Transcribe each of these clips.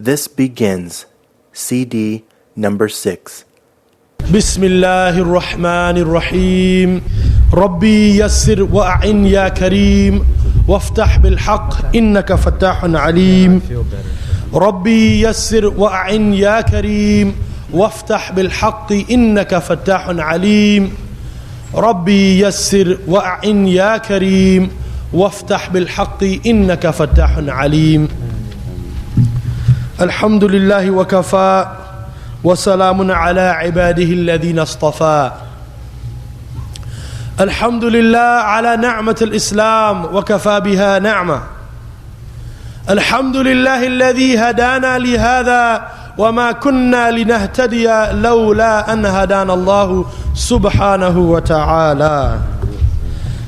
This begins CD number 6. بسم الله الرحمن الرحيم ربي يسر وأعن يا كريم وافتح بالحق إنك فتاح عليم ربي يسر وأعن يا كريم وافتح بالحق إنك فتاح عليم ربي يسر وأعن يا كريم وافتح بالحق إنك فتاح عليم الحمد لله وكفى وسلام على عباده الذين اصطفى الحمد لله على نعمة الإسلام وكفى بها نعمة الحمد لله الذي هدانا لهذا وما كنا لنهتدي لولا أن هدانا الله سبحانه وتعالى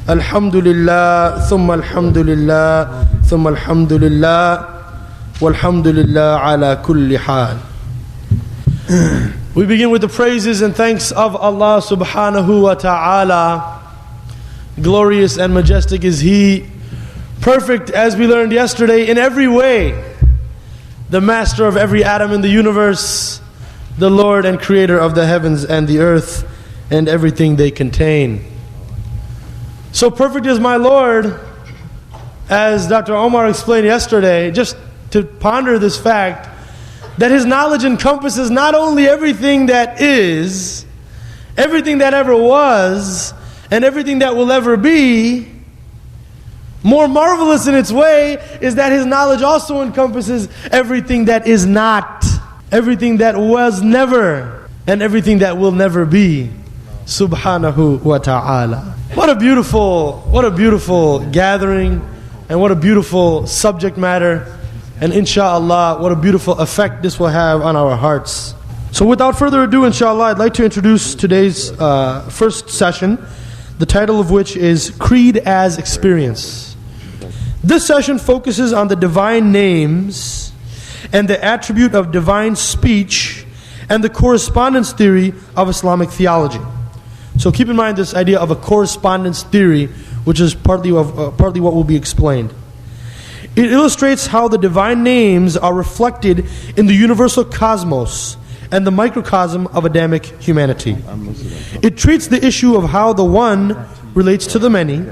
الحمد لله ثم الحمد لله ثم الحمد لله والحمد لله على كل حال. We begin with the praises and thanks of Allah subhanahu wa ta'ala. Glorious and majestic is He, perfect as we learned yesterday in every way, the master of every atom in the universe, the Lord and creator of the heavens and the earth and everything they contain. So perfect is my Lord, as Dr. Omar explained yesterday, just to ponder this fact that His knowledge encompasses not only everything that is, everything that ever was, and everything that will ever be. More marvelous in its way is that His knowledge also encompasses everything that is not, everything that was never, and everything that will never be. Subhanahu wa ta'ala. What a beautiful gathering, and what a beautiful subject matter. And inshallah, what a beautiful effect this will have on our hearts. So without further ado, inshallah, I'd like to introduce today's first session, the title of which is Creed as Experience. This session focuses on the divine names and the attribute of divine speech and the correspondence theory of Islamic theology. So keep in mind this idea of a correspondence theory, which is partly what will be explained. It illustrates how the divine names are reflected in the universal cosmos and the microcosm of Adamic humanity. It treats the issue of how the one relates to the many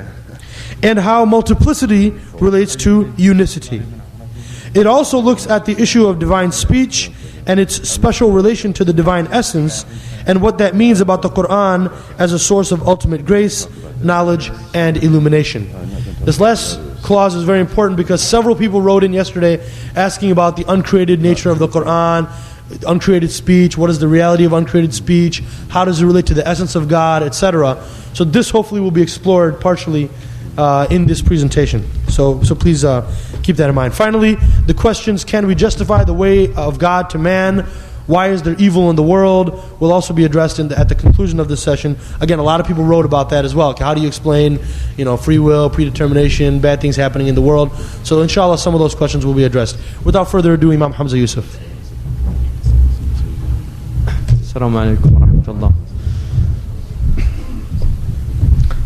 and how multiplicity relates to unicity. It also looks at the issue of divine speech and its special relation to the divine essence and what that means about the Quran as a source of ultimate grace, knowledge, and illumination. This last clause is very important because several people wrote in yesterday asking about the uncreated nature of the Quran, uncreated speech, what is the reality of uncreated speech, how does it relate to the essence of God, etc. So this hopefully will be explored partially in this presentation. So please keep that in mind. Finally, the questions, can we justify the way of God to man? Why is there evil in the world? Will also be addressed at the conclusion of this session. Again, a lot of people wrote about that as well. How do you explain, free will, predetermination, bad things happening in the world? So inshallah, some of those questions will be addressed. Without further ado, Imam Hamza Yusuf. Assalamu alaikum wa rahmatullah.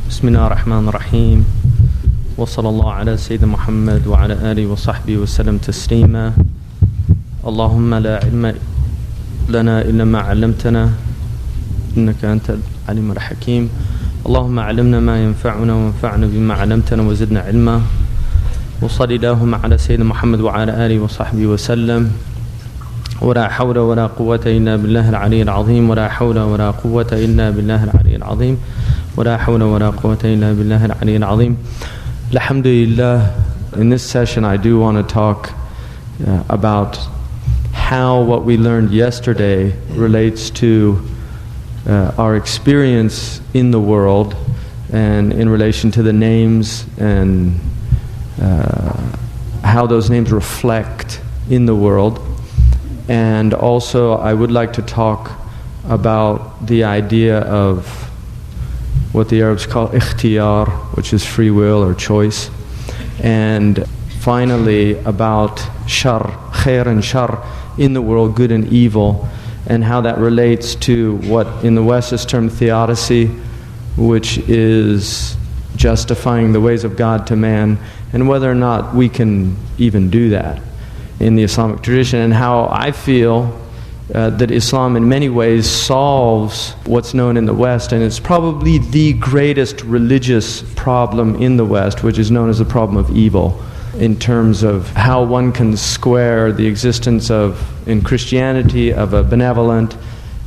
Bismillah ar-Rahman ar-Rahim. Wa sallallahu ala Sayyidina Muhammad wa ala alihi wa sahbihi wa sallam taslima. Allahumma la ilma لنا إلا ما علمتنا إنك أنت العليم الحكيم اللهم علمنا ما ينفعنا وانفعنا بما علمتنا وزدنا علما وصل اللهم على سيدنا محمد وعلى آله وصحبه وسلم ولا حول ولا قوة إلا بالله العلي العظيم ولا حول ولا قوة إلا بالله العلي العظيم ولا حول ولا قوة إلا بالله العلي العظيم. Alhamdulillah, in this session I do want to talk about how what we learned yesterday relates to our experience in the world and in relation to the names and how those names reflect in the world. And also I would like to talk about the idea of what the Arabs call ikhtiyar, which is free will or choice. And finally about shar, khair and shar, in the world, good and evil, and how that relates to what in the West is termed theodicy, which is justifying the ways of God to man, and whether or not we can even do that. in the Islamic tradition, and how I feel that Islam in many ways solves what's known in the West, and it's probably the greatest religious problem in the West, which is known as the problem of evil, in terms of how one can square the existence of, in Christianity, of a benevolent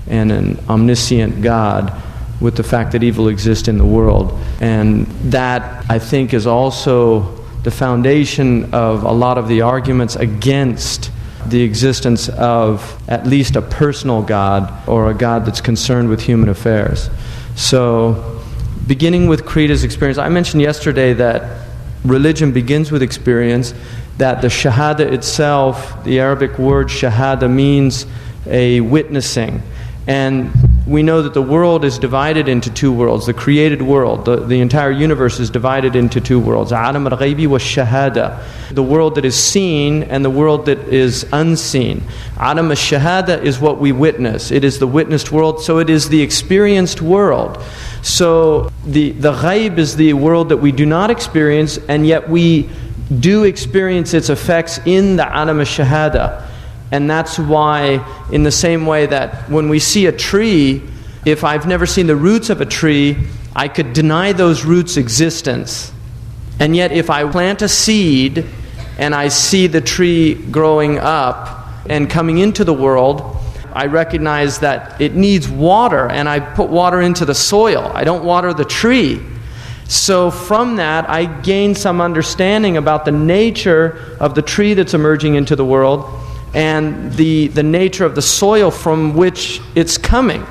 and an omniscient God with the fact that evil exists in the world. And that, I think, is also the foundation of a lot of the arguments against the existence of at least a personal God, or a God that's concerned with human affairs. So, beginning with creed as experience, I mentioned yesterday that religion begins with experience, that the shahada itself, the Arabic word shahada, means a witnessing. And we know that the world is divided into two worlds. The created world, the entire universe is divided into two worlds. Alam al-ghaybi wa shahada. The world that is seen and the world that is unseen. Alam al-shahada is what we witness. It is the witnessed world, so it is the experienced world. So the ghayb is the world that we do not experience, and yet we do experience its effects in the alam al-shahada. And that's why, in the same way that when we see a tree, if I've never seen the roots of a tree, I could deny those roots' existence. And yet if I plant a seed and I see the tree growing up and coming into the world, I recognize that it needs water, and I put water into the soil. I don't water the tree. So from that, I gain some understanding about the nature of the tree that's emerging into the world, and the nature of the soil from which it's coming.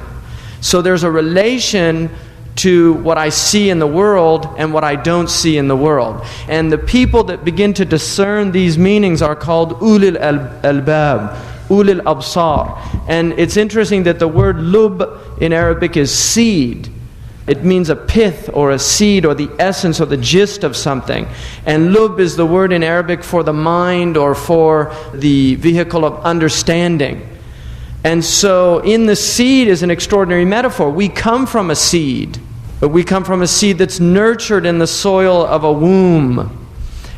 So there's a relation to what I see in the world and what I don't see in the world. And the people that begin to discern these meanings are called ulil albab, ulil absar. And it's interesting that the word lub in Arabic is seed. It means a pith or a seed or the essence or the gist of something. And lub is the word in Arabic for the mind or for the vehicle of understanding. And so in the seed is an extraordinary metaphor. We come from a seed. But we come from a seed that's nurtured in the soil of a womb.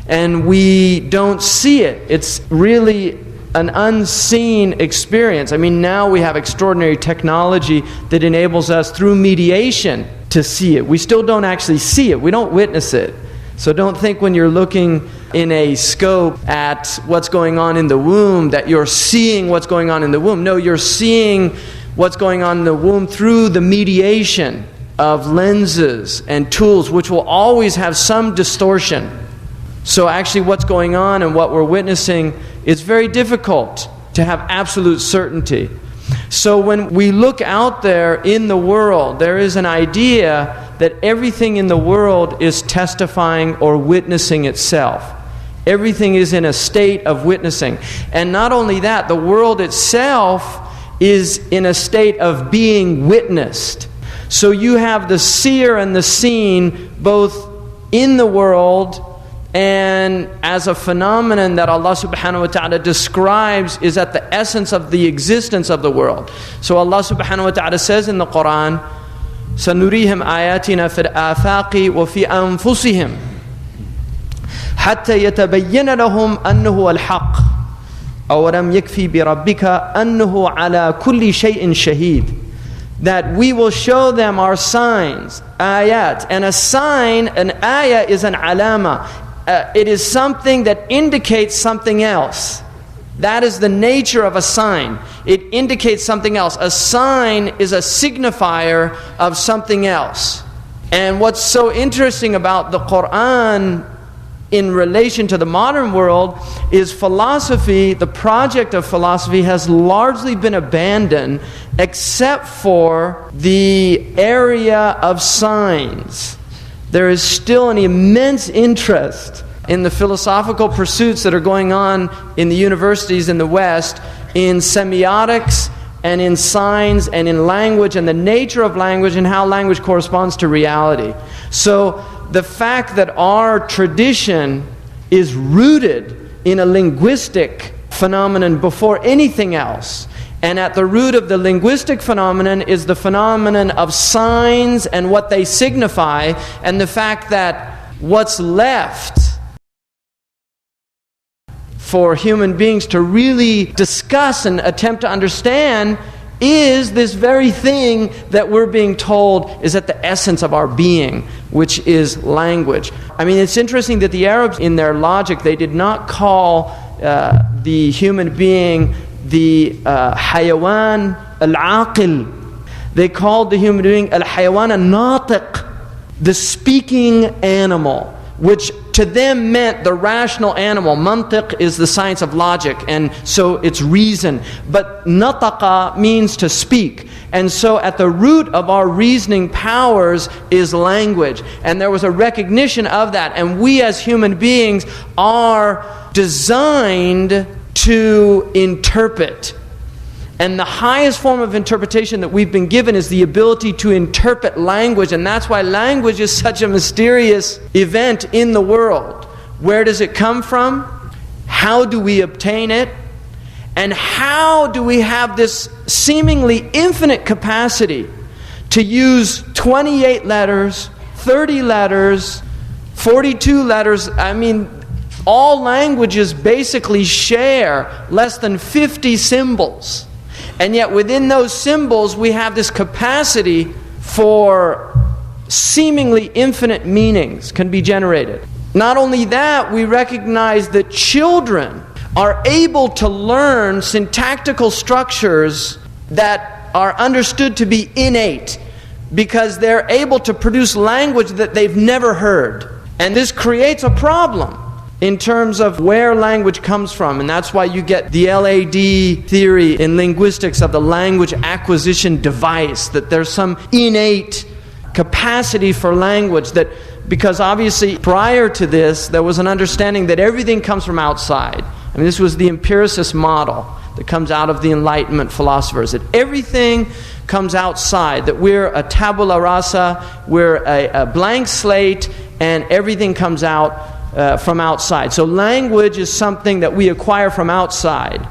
And we don't see it. It's really an unseen experience. I mean, now we have extraordinary technology that enables us through mediation to see it. We still don't actually see it. We don't witness it. So don't think when you're looking in a scope at what's going on in the womb that you're seeing what's going on in the womb. No, you're seeing what's going on in the womb through the mediation of lenses and tools, which will always have some distortion. So actually what's going on and what we're witnessing is very difficult to have absolute certainty. So when we look out there in the world, there is an idea that everything in the world is testifying or witnessing itself. Everything is in a state of witnessing. And not only that, the world itself is in a state of being witnessed. So you have the seer and the seen both in the world and as a phenomenon that Allah subhanahu wa ta'ala describes is at the essence of the existence of the world. So Allah subhanahu wa ta'ala says in the Quran, سَنُرِيهِمْ آيَاتِنَا فِي الْآفَاقِ وَفِي أَنفُسِهِمْ حَتَّى يَتَبَيَّنَ لَهُمْ أَنَّهُ الْحَقِّ أَوَلَمْ يَكْفِي بِرَبِّكَ أَنَّهُ عَلَى كُلِّ شَيْءٍ شَهِيدٍ. That we will show them our signs, ayat. And a sign, an ayah is an alama. It is something that indicates something else. That is the nature of a sign. It indicates something else. A sign is a signifier of something else. And what's so interesting about the Quran in relation to the modern world is philosophy, the project of philosophy has largely been abandoned except for the area of signs. There is still an immense interest in the philosophical pursuits that are going on in the universities in the West, in semiotics and in signs and in language and the nature of language and how language corresponds to reality. So the fact that our tradition is rooted in a linguistic phenomenon before anything else, and at the root of the linguistic phenomenon is the phenomenon of signs and what they signify, and the fact that what's left for human beings to really discuss and attempt to understand is this very thing that we're being told is at the essence of our being, which is language. I mean, it's interesting that the Arabs, in their logic, they did not call the human being the hayawan al-aqil. They called the human being al-hayawan al-natiq, the speaking animal, which to them meant the rational animal. Mantiq is the science of logic, and so it's reason. But nataqa means to speak. And so at the root of our reasoning powers is language. And there was a recognition of that. And we as human beings are designed to interpret. And the highest form of interpretation that we've been given is the ability to interpret language. And that's why language is such a mysterious event in the world. Where does it come from? How do we obtain it? And how do we have this seemingly infinite capacity to use 28 letters, 30 letters, 42 letters? I mean, all languages basically share less than 50 symbols. And yet within those symbols we have this capacity for seemingly infinite meanings can be generated. Not only that, we recognize that children are able to learn syntactical structures that are understood to be innate because they're able to produce language that they've never heard. And this creates a problem in terms of where language comes from. And that's why you get the LAD theory in linguistics of the language acquisition device, that there's some innate capacity for language that, because obviously prior to this there was an understanding that everything comes from outside. I mean, this was the empiricist model that comes out of the Enlightenment philosophers, that everything comes outside, that we're a tabula rasa, we're a blank slate, and everything comes out from outside. So language is something that we acquire from outside.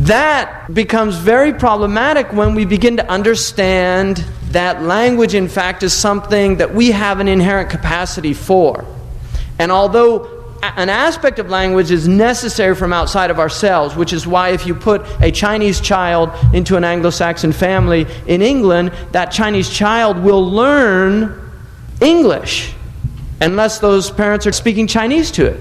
That becomes very problematic when we begin to understand that language, in fact, is something that we have an inherent capacity for. And although an aspect of language is necessary from outside of ourselves, which is why if you put a Chinese child into an Anglo-Saxon family in England, that Chinese child will learn English unless those parents are speaking Chinese to it.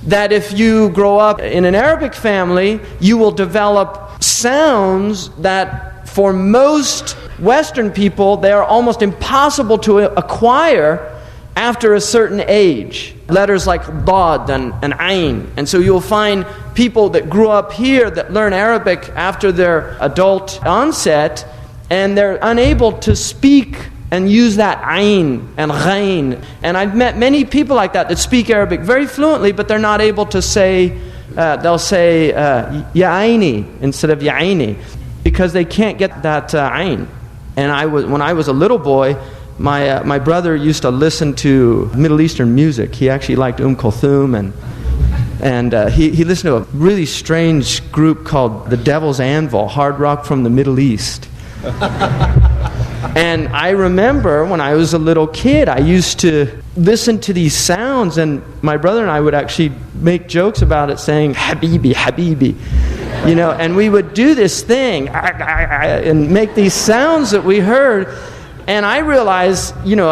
That if you grow up in an Arabic family, you will develop sounds that for most Western people, they are almost impossible to acquire after a certain age. Letters like dad and ayn. And so you'll find people that grew up here that learn Arabic after their adult onset, and they're unable to speak and use that ayn and ghain. And I've met many people like that speak Arabic very fluently, but they're not able to say, they'll say ya'aini instead of ya'aini, because they can't get that ayn. And when I was a little boy, my brother used to listen to Middle Eastern music. He actually liked Kulthum, and he listened to a really strange group called the Devil's Anvil, hard rock from the Middle East. And I remember when I was a little kid, I used to listen to these sounds, and my brother and I would actually make jokes about it, saying, Habibi, Habibi. You know, and we would do this thing and make these sounds that we heard. And I realized, you know,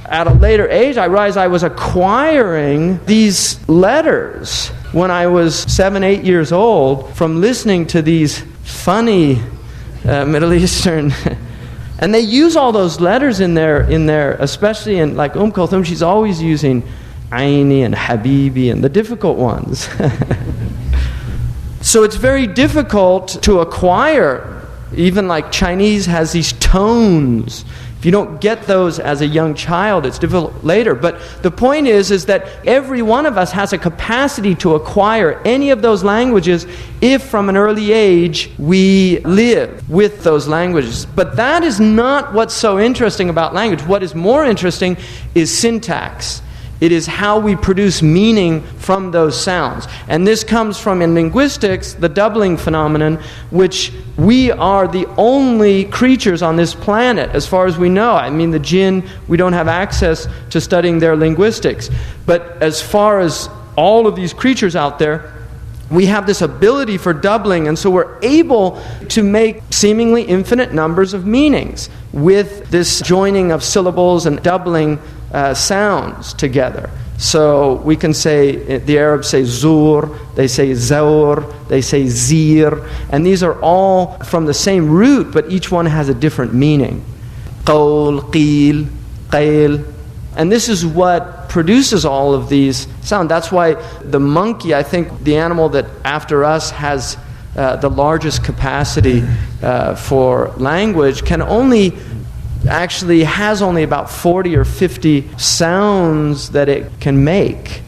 at a later age, I realized I was acquiring these letters when I was 7, 8 years old from listening to these funny Middle Eastern. And they use all those letters in there, especially in like Kulthum, she's always using Aini and Habibi and the difficult ones. So it's very difficult to acquire. Even like Chinese has these tones. If you don't get those as a young child, it's difficult later. But the point is that every one of us has a capacity to acquire any of those languages if from an early age we live with those languages. But that is not what's so interesting about language. What is more interesting is syntax. It is how we produce meaning from those sounds. And this comes from, in linguistics, the doubling phenomenon, which we are the only creatures on this planet, as far as we know. I mean, the jinn, we don't have access to studying their linguistics. But as far as all of these creatures out there, we have this ability for doubling, and so we're able to make seemingly infinite numbers of meanings with this joining of syllables and doubling sounds together. So we can say, the Arabs say zur, they say zawr, they say zir, and these are all from the same root, but each one has a different meaning. Qawl, qeel, qayl. And this is what produces all of these sounds. That's why the monkey, I think the animal that after us has the largest capacity for language, has only about 40 or 50 sounds that it can make.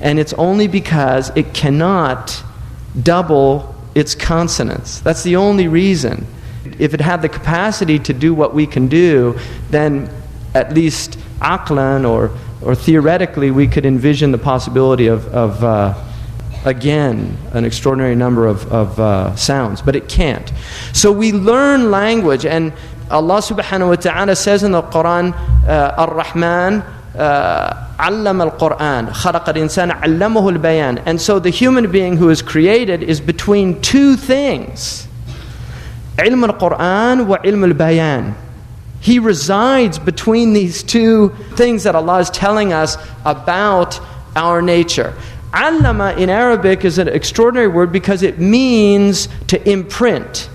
And it's only because it cannot double its consonants. That's the only reason. If it had the capacity to do what we can do, then at least aqlan or theoretically we could envision the possibility of again, an extraordinary number of sounds. But it can't. So we learn language, and Allah subhanahu wa ta'ala says in the Quran, Ar-Rahman, Allama al-Quran, Khalaqa al-Insana, Allamahu al-Bayan. And so the human being who is created is between two things. Ilm al-Quran wa ilm al-Bayan. He resides between these two things that Allah is telling us about our nature. Allama in Arabic is an extraordinary word because it means to imprint.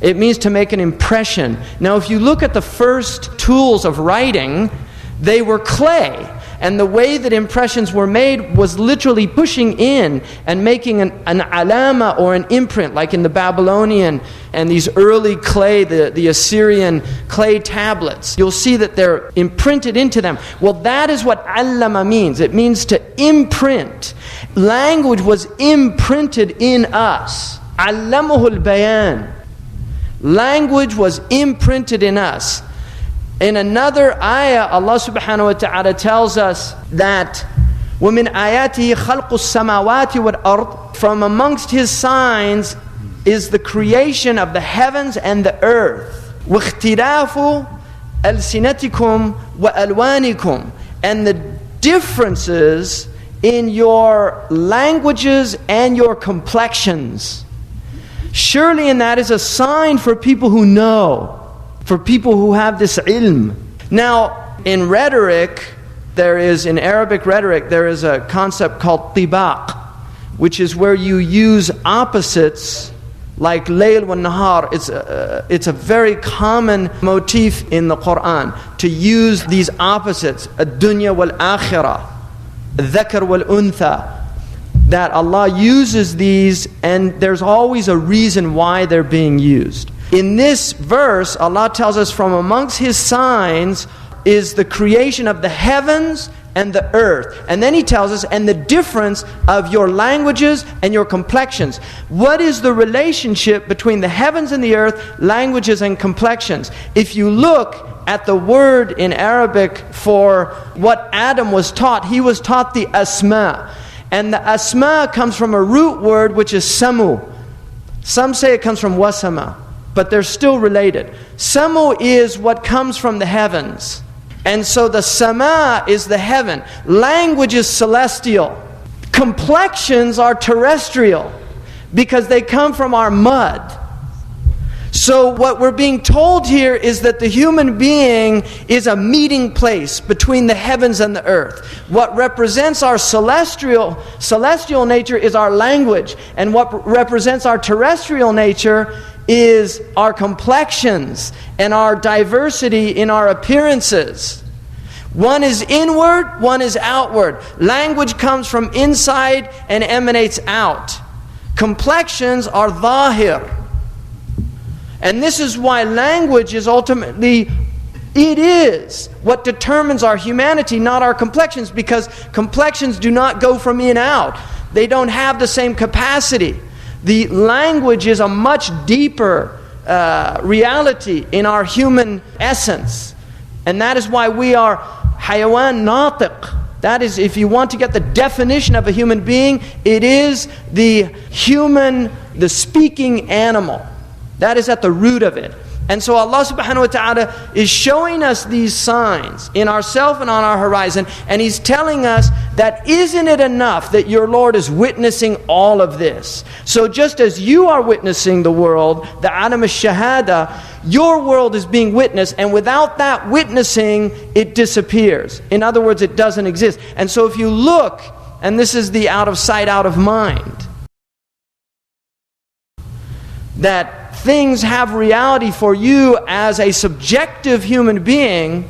It means to make an impression. Now, if you look at the first tools of writing, they were clay. And the way that impressions were made was literally pushing in and making an alama or an imprint, like in the Babylonian and these early clay, the Assyrian clay tablets. You'll see that they're imprinted into them. Well, that is what allama means. It means to imprint. Language was imprinted in us. Allamahu al-bayan. Language was imprinted in us. In another ayah, Allah subhanahu wa ta'ala tells us that وَمِنْ آيَاتِهِ خَلْقُ السَّمَاوَاتِ وَالْأَرْضِ. From amongst His signs is the creation of the heavens and the earth. وَاخْتِلَافُ أَلْسِنَتِكُمْ وَأَلْوَانِكُمْ. And the differences in your languages and your complexions. Surely in that is a sign for people who know, for people who have this ilm. Now, in rhetoric, in Arabic rhetoric, there is a concept called Tibac, which is where you use opposites like layl wa nahar. It's a very common motif in the Quran to use these opposites, ad-dunya wal-akhirah, dhakar wal-untha, that Allah uses these, and there's always a reason why they're being used. In this verse, Allah tells us from amongst His signs is the creation of the heavens and the earth. And then He tells us, and the difference of your languages and your complexions. What is the relationship between the heavens and the earth, languages and complexions? If you look at the word in Arabic for what Adam was taught, he was taught the asma. And the asma comes from a root word which is samu. Some say it comes from wasama, but they're still related. Samu is what comes from the heavens. And so the sama is the heaven. Language is celestial. Complexions are terrestrial because they come from our mud. So what we're being told here is that the human being is a meeting place between the heavens and the earth. What represents our celestial nature is our language. And what represents our terrestrial nature is our complexions and our diversity in our appearances. One is inward, one is outward. Language comes from inside and emanates out. Complexions are zahir. And this is why language is ultimately, it is what determines our humanity, not our complexions, because complexions do not go from in out. They don't have the same capacity. The language is a much deeper reality in our human essence. And that is why we are hayawan natiq. That is, if you want to get the definition of a human being, it is the speaking animal. That is at the root of it. And so Allah subhanahu wa ta'ala is showing us these signs in ourselves and on our horizon, and He's telling us that isn't it enough that your Lord is witnessing all of this? So just as you are witnessing the world, the alam al-shahada, your world is being witnessed, and without that witnessing, it disappears. In other words, it doesn't exist. And so if you look, and this is the out of sight, out of mind, that things have reality for you as a subjective human being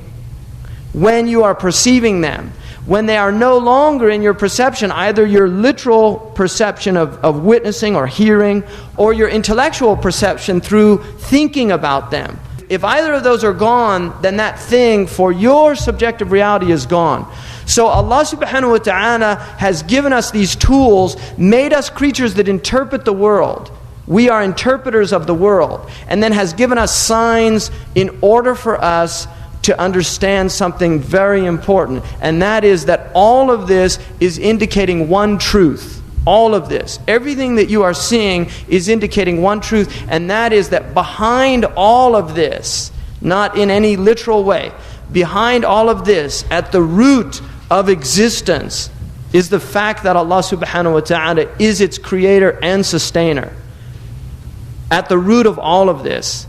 when you are perceiving them. When they are no longer in your perception, either your literal perception of witnessing or hearing, or your intellectual perception through thinking about them. If either of those are gone, then that thing for your subjective reality is gone. So Allah subhanahu wa ta'ala has given us these tools, made us creatures that interpret the world. We are interpreters of the world, and then has given us signs in order for us to understand something very important, and that is that all of this is indicating one truth. All of this, everything that you are seeing is indicating one truth, and that is that behind all of this, not in any literal way, behind all of this, at the root of existence, is the fact that Allah subhanahu wa ta'ala is its creator and sustainer. At the root of all of this.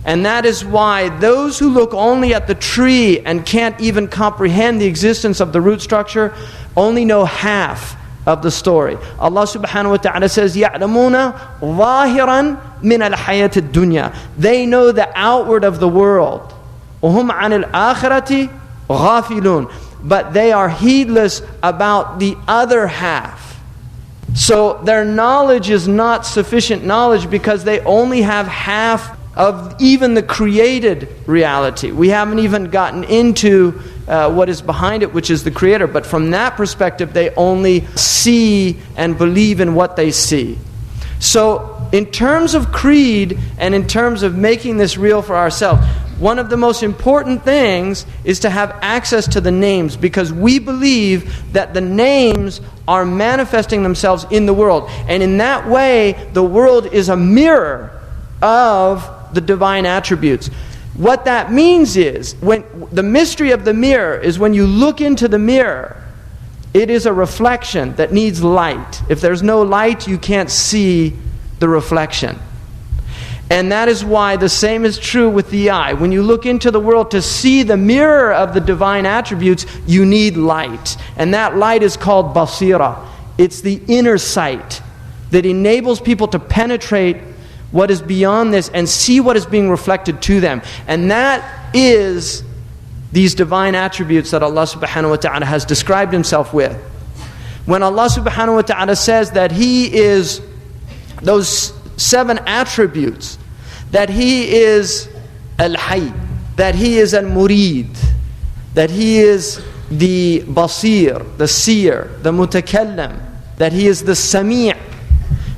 And that is why those who look only at the tree and can't even comprehend the existence of the root structure only know half of the story. Allah subhanahu wa ta'ala says, يَعْلَمُونَ ظَاهِرًا مِنَ الْحَيَاةِ الدُّنْيَا. They know the outward of the world. وَهُمْ عَنِ الْآخِرَةِ غَافِلُونَ. But they are heedless about the other half. So their knowledge is not sufficient knowledge because they only have half of even the created reality. We haven't even gotten into what is behind it, which is the creator. But from that perspective, they only see and believe in what they see. So in terms of creed and in terms of making this real for ourselves, one of the most important things is to have access to the names, because we believe that the names are manifesting themselves in the world. And in that way, the world is a mirror of the divine attributes. What that means is, when the mystery of the mirror is when you look into the mirror, it is a reflection that needs light. If there's no light, you can't see the reflection. And that is why the same is true with the eye. When you look into the world to see the mirror of the divine attributes, you need light. And that light is called basira. It's the inner sight that enables people to penetrate what is beyond this and see what is being reflected to them. And that is these divine attributes that Allah subhanahu wa ta'ala has described Himself with. When Allah subhanahu wa ta'ala says that He is those 7 attributes, that He is Al-Hayy, that He is Al-Murid, that He is the Basir, the Seer, the Mutakallim, that He is the Sami'.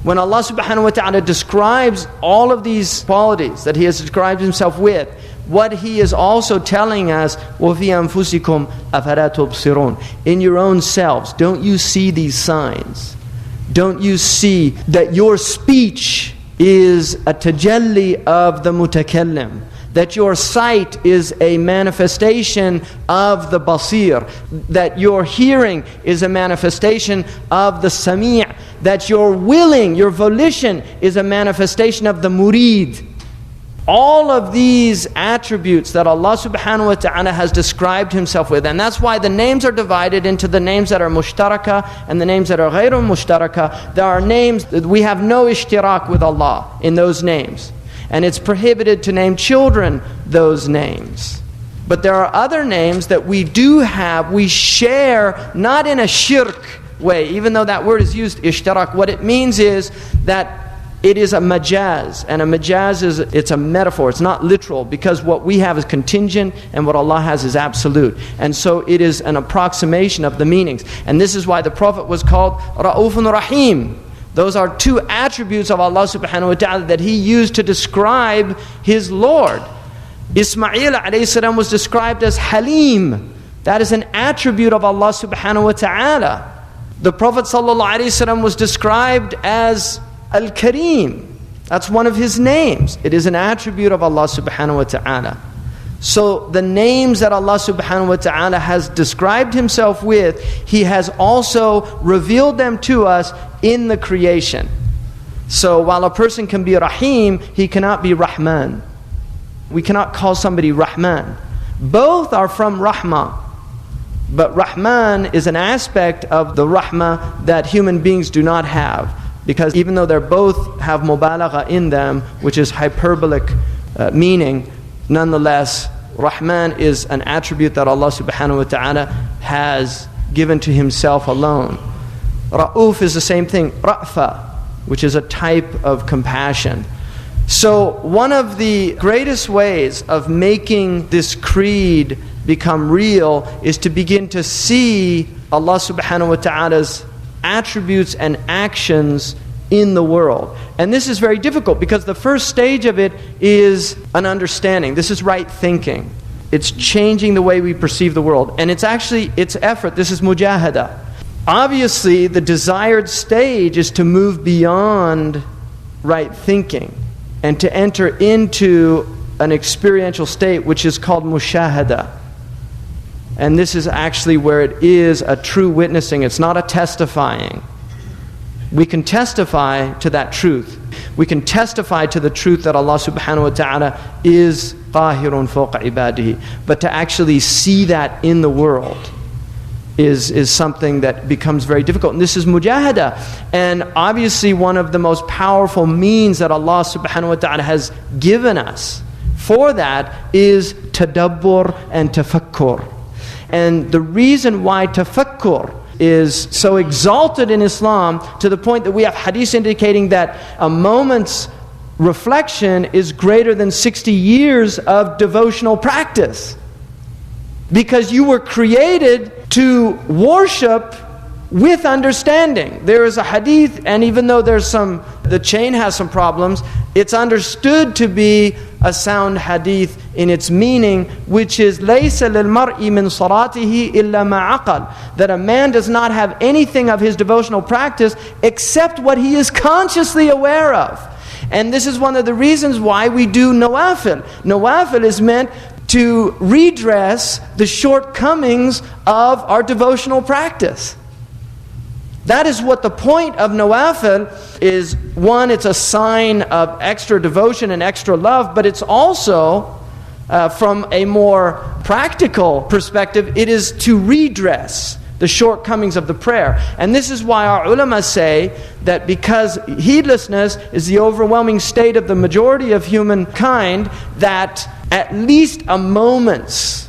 When Allah subhanahu wa ta'ala describes all of these qualities that He has described Himself with, what He is also telling us, وَفِي أَنفُسِكُمْ أَفَلَا تُبْصِرُونَ. In your own selves, don't you see these signs? Don't you see that your speech is a tajalli of the mutakallim? That your sight is a manifestation of the basir? That your hearing is a manifestation of the sami'? That your willing, your volition is a manifestation of the murid? All of these attributes that Allah subhanahu wa ta'ala has described Himself with. And that's why the names are divided into the names that are mushtaraka and the names that are ghayru mushtaraka. There are names that we have no ishtirak with Allah in those names. And it's prohibited to name children those names. But there are other names that we do have, we share, not in a shirk way, even though that word is used, ishtarak. What it means is that it is a majaz, and a majaz it's a metaphor. It's not literal, because what we have is contingent and what Allah has is absolute. And so it is an approximation of the meanings. And this is why the Prophet was called Ra'ufun Rahim. Those are 2 attributes of Allah subhanahu wa ta'ala that He used to describe His Lord. Ismail alayhi salam was described as Halim. That is an attribute of Allah subhanahu wa ta'ala. The Prophet sallallahu alayhi wasallam was described as Al-Kareem. That's one of His names. It is an attribute of Allah subhanahu wa ta'ala. So the names that Allah subhanahu wa ta'ala has described Himself with, He has also revealed them to us in the creation. So while a person can be Rahim, he cannot be Rahman. We cannot call somebody Rahman. Both are from Rahmah. But Rahman is an aspect of the Rahmah that human beings do not have. Because even though they both have mubalagha in them, which is hyperbolic meaning, nonetheless, Rahman is an attribute that Allah subhanahu wa ta'ala has given to Himself alone. Ra'uf is the same thing, Ra'fa, which is a type of compassion. So one of the greatest ways of making this creed become real is to begin to see Allah subhanahu wa ta'ala's attributes and actions in the world. And this is very difficult because the first stage of it is an understanding. This is right thinking. It's changing the way we perceive the world. And it's effort. This is mujahada. Obviously, the desired stage is to move beyond right thinking and to enter into an experiential state which is called mushahada. And this is actually where it is a true witnessing. It's not a testifying. We can testify to that truth. We can testify to the truth that Allah subhanahu wa ta'ala is qahirun fawqa ibadihi. But to actually see that in the world is something that becomes very difficult. And this is mujahada. And obviously one of the most powerful means that Allah subhanahu wa ta'ala has given us for that is tadabbur and tafakkur. And the reason why tafakkur is so exalted in Islam, to the point that we have hadith indicating that a moment's reflection is greater than 60 years of devotional practice. Because you were created to worship with understanding. There is a hadith, and even though the chain has some problems, it's understood to be a sound hadith in its meaning, which is لَيْسَ لِلْمَرْءِ مِنْ صَلَاتِهِ إِلَّا مَا عَقَلْ, that a man does not have anything of his devotional practice except what he is consciously aware of. And this is one of the reasons why we do nawafil. Nawafil is meant to redress the shortcomings of our devotional practice. That is what the point of nawafil is. One, it's a sign of extra devotion and extra love, but it's also, from a more practical perspective, it is to redress the shortcomings of the prayer. And this is why our ulama say that because heedlessness is the overwhelming state of the majority of humankind, that at least a moment's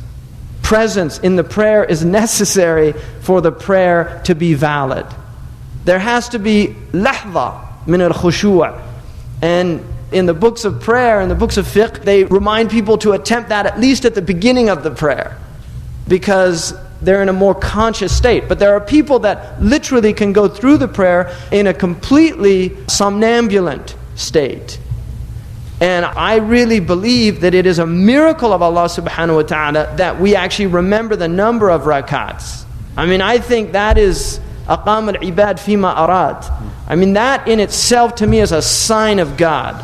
presence in the prayer is necessary for the prayer to be valid. There has to be lahza min al-khushu'. And in the books of prayer, in the books of fiqh, they remind people to attempt that at least at the beginning of the prayer, because they're in a more conscious state. But there are people that literally can go through the prayer in a completely somnambulant state. And I really believe that it is a miracle of Allah subhanahu wa ta'ala that we actually remember the number of rakats. I mean, I think that is aqam al-ibad fima arad. I mean, that in itself to me is a sign of God.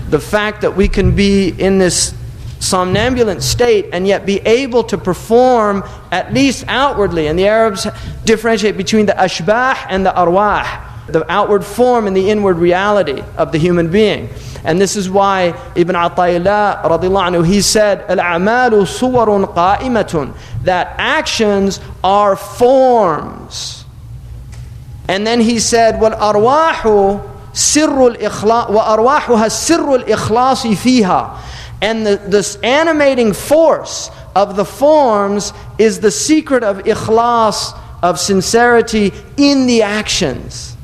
The fact that we can be in this somnambulant state and yet be able to perform at least outwardly. And the Arabs differentiate between the ashbah and the arwah, the outward form and the inward reality of the human being. And this is why Ibn Ata'illah radiyallahu anhu, he said, al-a'malu suwarun qa'imatun, that actions are forms. And then he said, wal arwahu sirrul ikhlas, wa arwahuha sirrul ikhlasi fiha. And this animating force of the forms is the secret of ikhlas, of sincerity in the actions.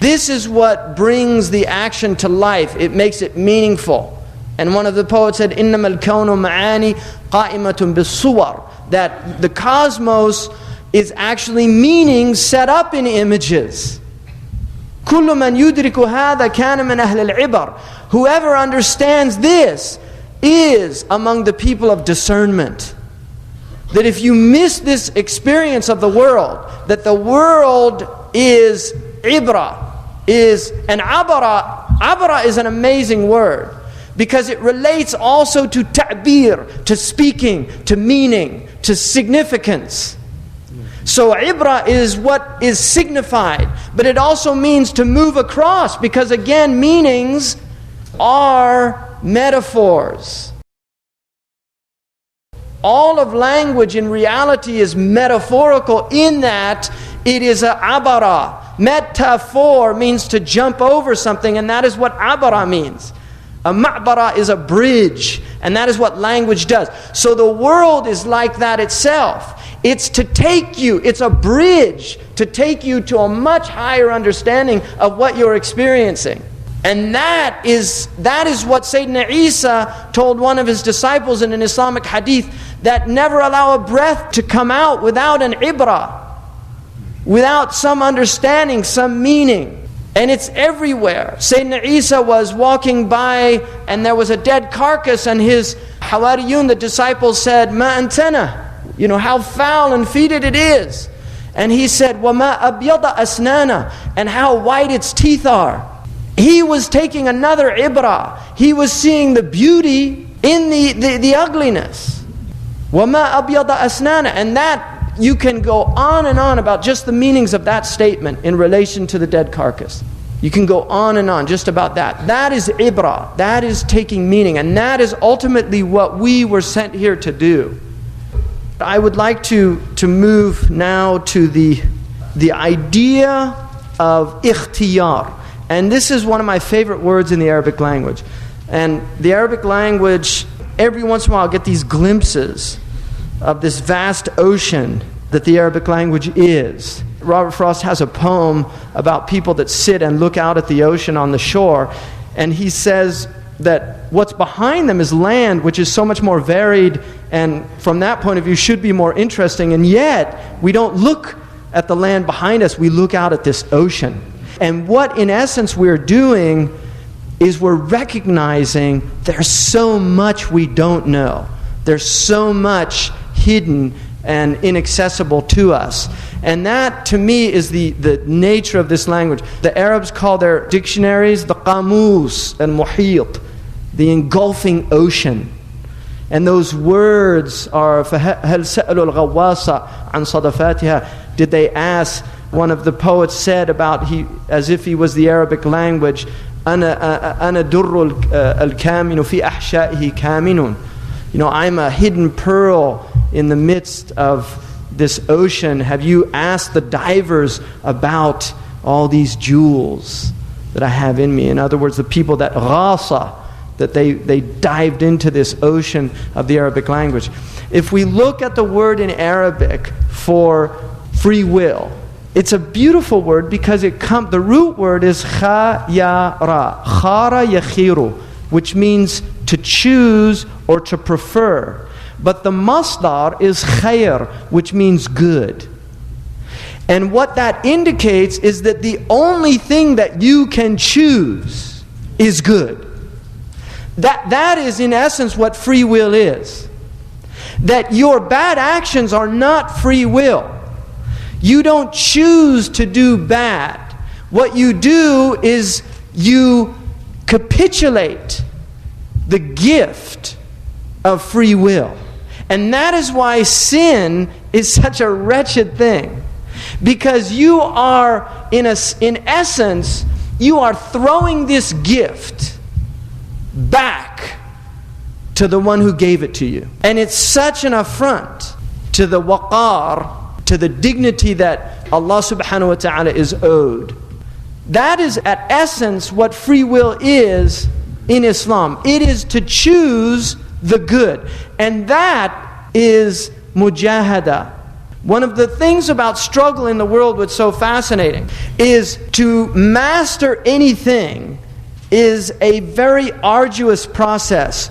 This is what brings the action to life. It makes it meaningful. And one of the poets said, إِنَّمَا الْكَوْنُ مَعَانِي قَائِمَةٌ بِالصُّوَرِ, that the cosmos is actually meaning set up in images. كُلُّ مَنْ يُدْرِكُ هَذَا كَانَ مِنْ أَهْلِ الْعِبَرِ. Whoever understands this is among the people of discernment. That if you miss this experience of the world, that the world is ibra, is an abara Abara is an amazing word because it relates also to ta'bir, to speaking, to meaning, to significance. So ibra is what is signified, but it also means to move across, because again, meanings are metaphors. All of language in reality is metaphorical in that it is a abara. Metaphor means to jump over something, and that is what abara means. A ma'bara is a bridge, and that is what language does. So the world is like that itself. It's to take you, it's a bridge to take you to a much higher understanding of what you're experiencing. And that is what Sayyidina Isa told one of his disciples in an Islamic hadith, that never allow a breath to come out without an ibrah, without some understanding, some meaning. And it's everywhere. Sayyidina Isa was walking by and there was a dead carcass, and his Hawariyun, the disciples, said, Ma antana, how foul and fetid it is. And he said, Wa ma abyada asnana, and how white its teeth are. He was taking another ibrah. He was seeing the beauty in the ugliness. Wa ma abyada asnana. And that, you can go on and on about just the meanings of that statement in relation to the dead carcass. You can go on and on just about that. That is ibrah. That is taking meaning. And that is ultimately what we were sent here to do. I would like to move now to the idea of ikhtiyar. And this is one of my favorite words in the Arabic language. And the Arabic language, every once in a while, I get these glimpses of this vast ocean that the Arabic language is. Robert Frost has a poem about people that sit and look out at the ocean on the shore, and he says that what's behind them is land, which is so much more varied, and from that point of view should be more interesting, and yet we don't look at the land behind us, we look out at this ocean. And what in essence we're doing is we're recognizing there's so much we don't know. There's so much hidden and inaccessible to us. And that, to me, is the nature of this language. The Arabs call their dictionaries the qamus and muhit, the engulfing ocean. And those words are فَهَلْ سَأَلُوا الْغَوَّاصَ عَنْ صَدَفَاتِهَا. Did they ask? One of the poets said about, as if he was the Arabic language, أَنَا دُرُّ الْكَامِنُ فِي أَحْشَائِهِ كَامِنٌ. I'm a hidden pearl in the midst of this ocean. Have you asked the divers about all these jewels that I have in me? In other words, the people that ghasa, that they dived into this ocean of the Arabic language. If we look at the word in Arabic for free will, it's a beautiful word because the root word is khayara, khara yakhiru, which means to choose or to prefer. But the masdar is khayr, which means good. And what that indicates is that the only thing that you can choose is good. That is in essence what free will is. That your bad actions are not free will. You don't choose to do bad. What you do is you capitulate the gift of free will. And that is why sin is such a wretched thing. Because you are, in essence, you are throwing this gift back to the one who gave it to you. And it's such an affront to the waqar, to the dignity that Allah subhanahu wa ta'ala is owed. That is at essence what free will is in Islam. It is to choose the good. And that is mujahada. One of the things about struggle in the world that's so fascinating is to master anything is a very arduous process.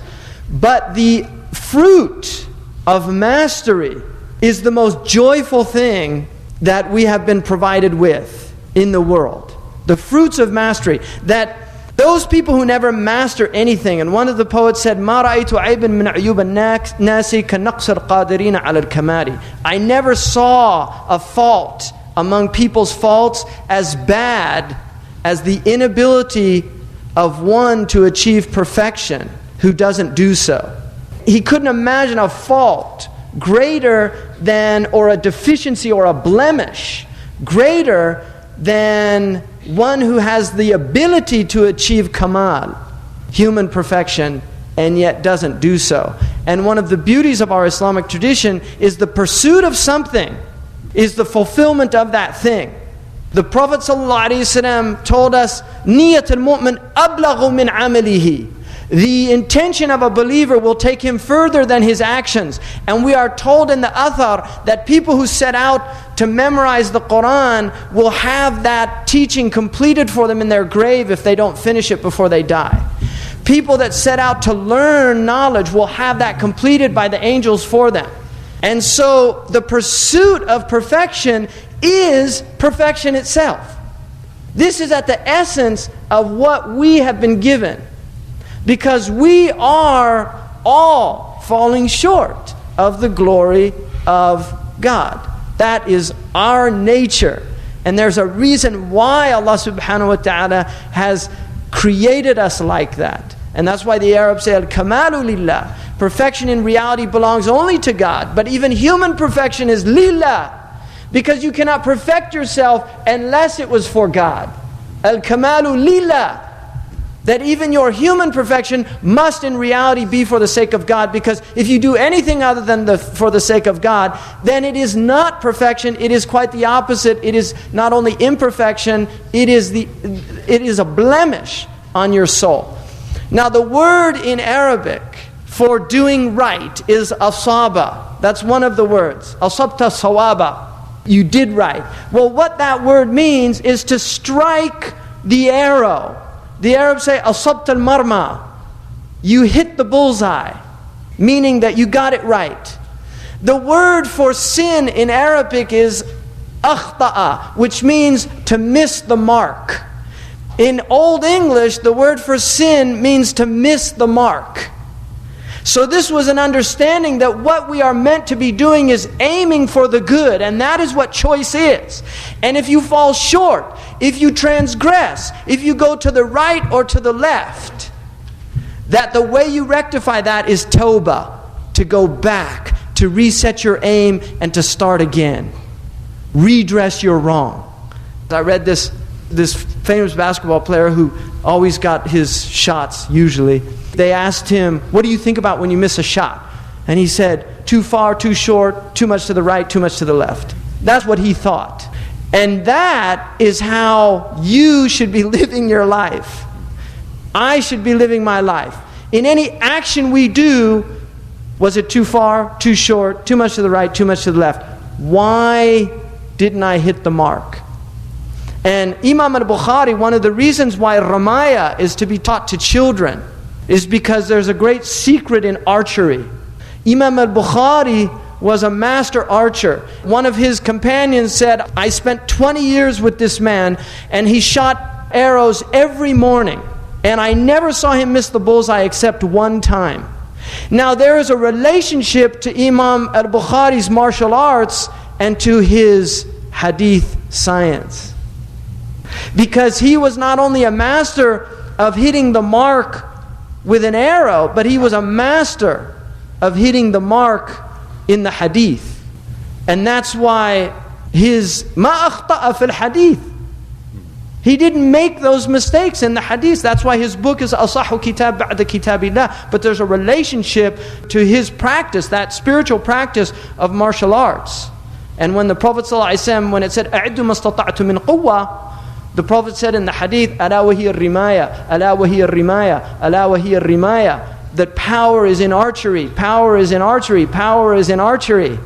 But the fruit of mastery is the most joyful thing that we have been provided with in the world. The fruits of mastery. That those people who never master anything, and one of the poets said, مَا رَأَيْتُ عَيْبًا مِنْ عُيُوبَ النَّاسِ كَنَقْصِ الْقَادِرِينَ عَلَى الْكَمَالِ. I never saw a fault among people's faults as bad as the inability of one to achieve perfection who doesn't do so. He couldn't imagine a fault greater than, or a deficiency or a blemish greater than one who has the ability to achieve kamal, human perfection, and yet doesn't do so. And one of the beauties of our Islamic tradition is the pursuit of something is the fulfillment of that thing. The Prophet ﷺ told us, "Niyat al-mu'min ablaghu min amalihi." The intention of a believer will take him further than his actions. And we are told in the Athar that people who set out to memorize the Quran will have that teaching completed for them in their grave if they don't finish it before they die. People that set out to learn knowledge will have that completed by the angels for them. And so the pursuit of perfection is perfection itself. This is at the essence of what we have been given. Because we are all falling short of the glory of God. That is our nature. And there's a reason why Allah subhanahu wa ta'ala has created us like that. And that's why the Arabs say, Al-Kamalu Lillah. Perfection in reality belongs only to God. But even human perfection is Lillah. Because you cannot perfect yourself unless it was for God. Al-Kamalu Lillah. That even your human perfection must in reality be for the sake of God. Because if you do anything other than for the sake of God, then it is not perfection, it is quite the opposite. It is not only imperfection, it is a blemish on your soul. Now the word in Arabic for doing right is asaba. That's one of the words. Asabta sawaba. You did right. Well, what that word means is to strike the arrow. The Arabs say, asabta al-marma. You hit the bullseye. Meaning that you got it right. The word for sin in Arabic is akhta'a, which means to miss the mark. In Old English, the word for sin means to miss the mark. So this was an understanding that what we are meant to be doing is aiming for the good, and that is what choice is. And if you fall short, if you transgress, if you go to the right or to the left, that the way you rectify that is tawbah, to go back, to reset your aim and to start again. Redress your wrong. I read this famous basketball player who always got his shots usually. They asked him, what do you think about when you miss a shot? And he said, too far, too short, too much to the right, too much to the left. That's what he thought. And that is how you should be living your life. I should be living my life. In any action we do, was it too far, too short, too much to the right, too much to the left? Why didn't I hit the mark? And Imam al-Bukhari, one of the reasons why Ramaya is to be taught to children is because there's a great secret in archery. Imam al-Bukhari was a master archer. One of his companions said, I spent 20 years with this man and he shot arrows every morning. And I never saw him miss the bullseye except one time. Now there is a relationship to Imam al-Bukhari's martial arts and to his hadith science. Because he was not only a master of hitting the mark with an arrow, but he was a master of hitting the mark in the hadith. And that's why his ma akhta'a fil hadith. He didn't make those mistakes in the hadith. That's why his book is Asahu Kitab Ba'da Kitabillah. But there's a relationship to his practice, that spiritual practice of martial arts. And when the Prophet ﷺ, when it said, أَعِدُّ مَا اسْتَطَعْتُ مِنْ قُوَّةٍ, the Prophet said in the hadith, أَلَا وَهِيَ الرِّمَايَةِ أَلَا وَهِيَ الرِّمَايَةِ أَلَا وَهِيَ الرِّمَايَةِ, that power is in archery, power is in archery, power is in archery.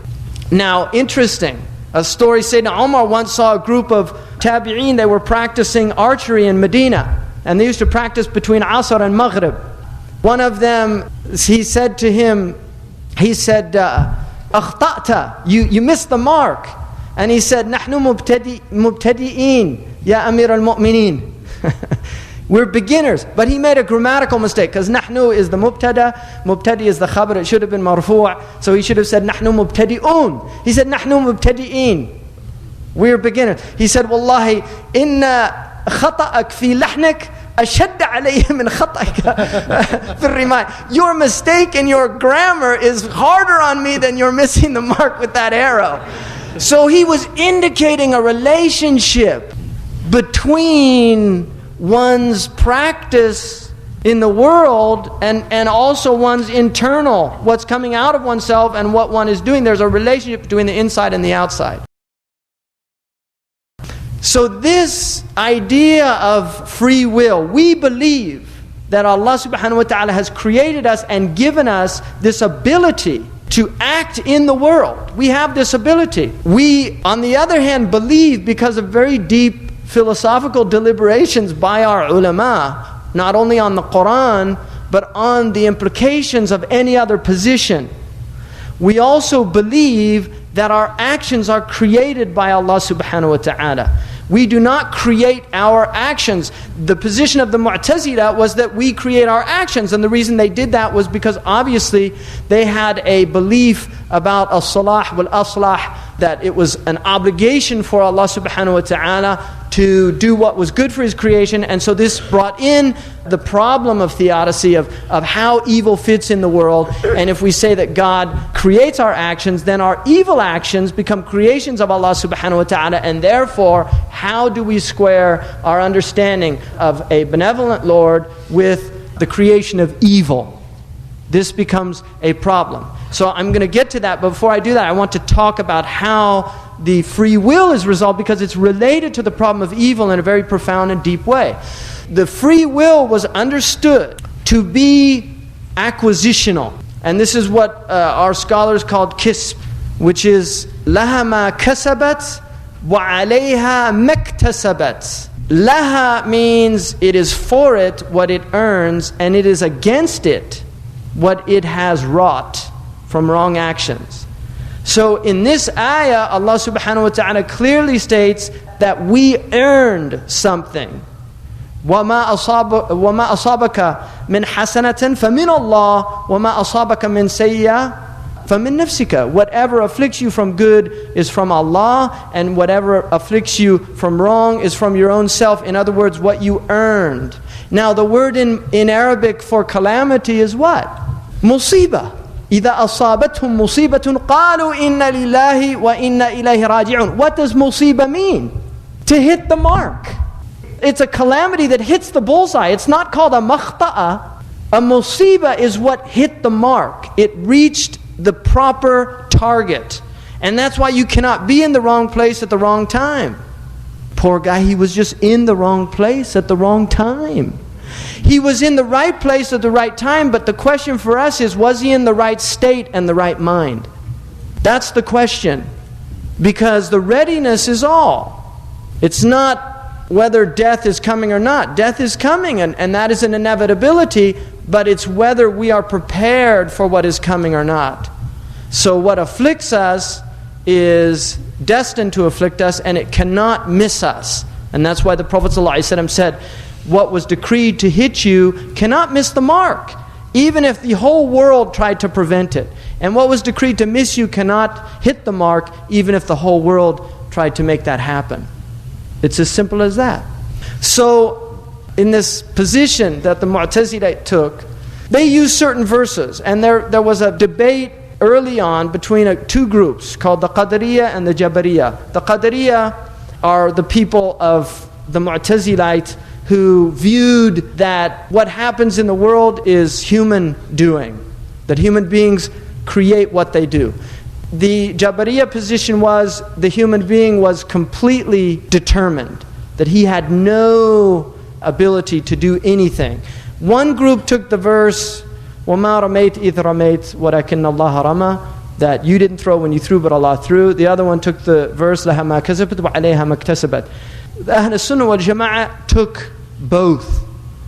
Now, interesting, a story, Sayyidina Umar once saw a group of tabi'een, they were practicing archery in Medina. And they used to practice between Asr and Maghrib. One of them, he said to him, أَخْطَأْتَ, you missed the mark. And he said, نَحْنُ مُبْتَدِئِينَ Ya Amir al-Mu'mineen. We're beginners. But he made a grammatical mistake, because nahnu is the mubtada, mubtadi is the khabar, it should have been marfu', so he should have said nahnu mubtadi'un. He said nahnu mubtadi'in. We're beginners. He said, Wallahi, inna khata'ak fi lahnik أشد عليه من خطأك في الرماية. Your mistake in your grammar is harder on me than you're missing the mark with that arrow. So he was indicating a relationship between one's practice in the world and also one's internal, what's coming out of oneself and what one is doing. There's a relationship between the inside and the outside. So this idea of free will, we believe that Allah subhanahu wa ta'ala has created us and given us this ability to act in the world. We have this ability. We, on the other hand, believe, because of very deep philosophical deliberations by our ulama, not only on the Quran, but on the implications of any other position. We also believe that our actions are created by Allah subhanahu wa ta'ala. We do not create our actions. The position of the Mu'tazila was that we create our actions, and the reason they did that was because obviously they had a belief about as-salah wal-aslah, that it was an obligation for Allah subhanahu wa ta'ala to do what was good for His creation. And so this brought in the problem of theodicy, of how evil fits in the world. And if we say that God creates our actions, then our evil actions become creations of Allah subhanahu wa ta'ala. And therefore, how do we square our understanding of a benevolent Lord with the creation of evil? This becomes a problem. So I'm going to get to that, but before I do that, I want to talk about how the free will is resolved, because it's related to the problem of evil in a very profound and deep way. The free will was understood to be acquisitional. And this is what our scholars called kisb, which is لَهَا مَا كَسَبَتْ وَعَلَيْهَا مَكْتَسَبَتْ. Laha means it is for it what it earns, and it is against it what it has wrought from wrong actions. So in this ayah, Allah subhanahu wa ta'ala clearly states that we earned something. وَمَا أَصَابَكَ مِنْ حَسَنَةٍ فَمِنَ اللَّهِ وَمَا أَصَابَكَ مِنْ سَيِّئَةٍ فَمِنْ نَفْسِكَ. Whatever afflicts you from good is from Allah, and whatever afflicts you from wrong is from your own self. In other words, what you earned. Now the word in Arabic for calamity is what? Musibah. إِذَا أَصَابَتْهُمْ مُصِيبَةٌ قَالُوا إِنَّ لِلَّهِ وَإِنَّا إِلَيْهِ رَاجِعُونَ. What does musibah mean? To hit the mark. It's a calamity that hits the bullseye. It's not called a makhta'a. A musibah is what hit the mark. It reached the proper target. And that's why you cannot be in the wrong place at the wrong time. Poor guy, he was just in the wrong place at the wrong time. He was in the right place at the right time, but the question for us is, was he in the right state and the right mind? That's the question. Because the readiness is all. It's not whether death is coming or not. Death is coming, and that is an inevitability, but it's whether we are prepared for what is coming or not. So what afflicts us is destined to afflict us, and it cannot miss us. And that's why the Prophet ﷺ said, what was decreed to hit you cannot miss the mark, even if the whole world tried to prevent it. And what was decreed to miss you cannot hit the mark, even if the whole world tried to make that happen. It's as simple as that. So, in this position that the Mu'tazila took, they used certain verses, and there was a debate early on between two groups called the Qadariyah and the Jabariyah. The Qadariyah are the people of the Mu'tazilite who viewed that what happens in the world is human doing, that human beings create what they do. The Jabariyah position was the human being was completely determined, that he had no ability to do anything. One group took the verse, وَمَا رَمَيْتْ إِذْ رَمَيْتْ وَلَكِنَّ اللَّهَ رَمَى, that you didn't throw when you threw, but Allah threw. The other one took the verse, لَهَا مَا كَسَبَتْ وَعَلَيْهَا مَا اكْتَسَبَتْ. The Ahle Sunnah wal Jamaah took both.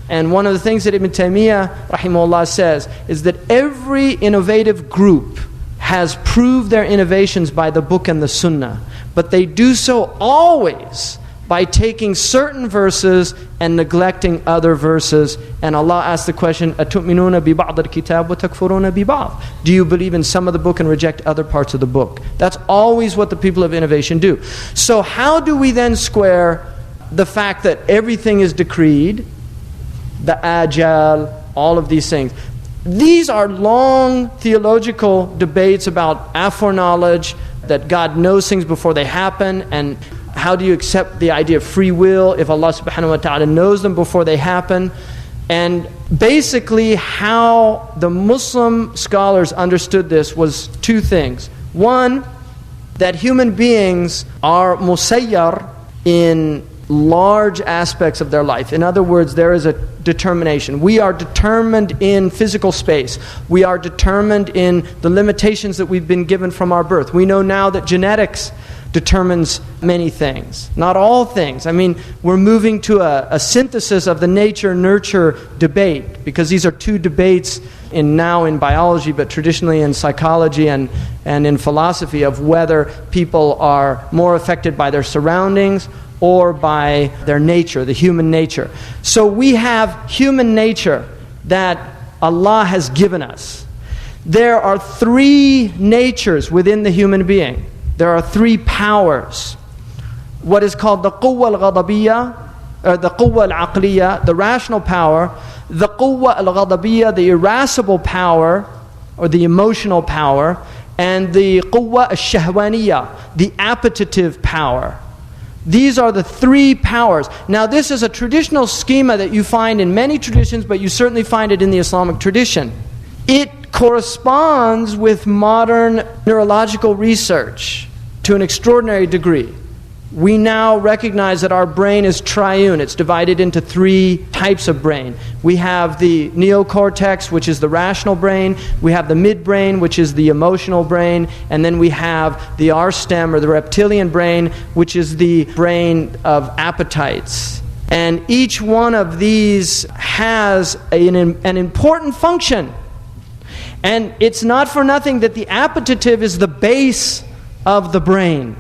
And one of the things that Ibn Taymiyyah rahimahullah says is that every innovative group has proved their innovations by the book and the sunnah, but they do so always by taking certain verses and neglecting other verses. And Allah asks the question, أَتُؤْمِنُونَ بِبَعْضِ الْكِتَابِ وَتَكْفُرُونَ بِبَعْضِ. Do you believe in some of the book and reject other parts of the book? That's always what the people of innovation do. So how do we then square the fact that everything is decreed the ajal, all of these things. These are long theological debates about aforeknowledge, that God knows things before they happen, and how do you accept the idea of free will if Allah subhanahu wa ta'ala knows them before they happen. And basically how the Muslim scholars understood this was two things. One, that human beings are musayyar in large aspects of their life. In other words, there is a determination. We are determined in physical space. We are determined in the limitations that we've been given from our birth. We know now that genetics determines many things. Not all things. I mean, we're moving to a synthesis of the nature-nurture debate, because these are two debates now in biology, but traditionally in psychology and in philosophy, of whether people are more affected by their surroundings or by their nature, the human nature. So we have human nature that Allah has given us. There are three natures within the human being. There are three powers. What is called the quwwa al-ghadabiyya, or the quwwa al-aqliyya, the rational power, the quwwa al-ghadabiyya, the irascible power, or the emotional power, and the quwwa al-shahwaniyya, the appetitive power. These are the three powers. Now this is a traditional schema that you find in many traditions, but you certainly find it in the Islamic tradition. It corresponds with modern neurological research to an extraordinary degree. We now recognize that our brain is triune. It's divided into three types of brain. We have the neocortex, which is the rational brain. We have the midbrain, which is the emotional brain. And then we have the R-stem, or the reptilian brain, which is the brain of appetites. And each one of these has an important function. And it's not for nothing that the appetitive is the base of the brain.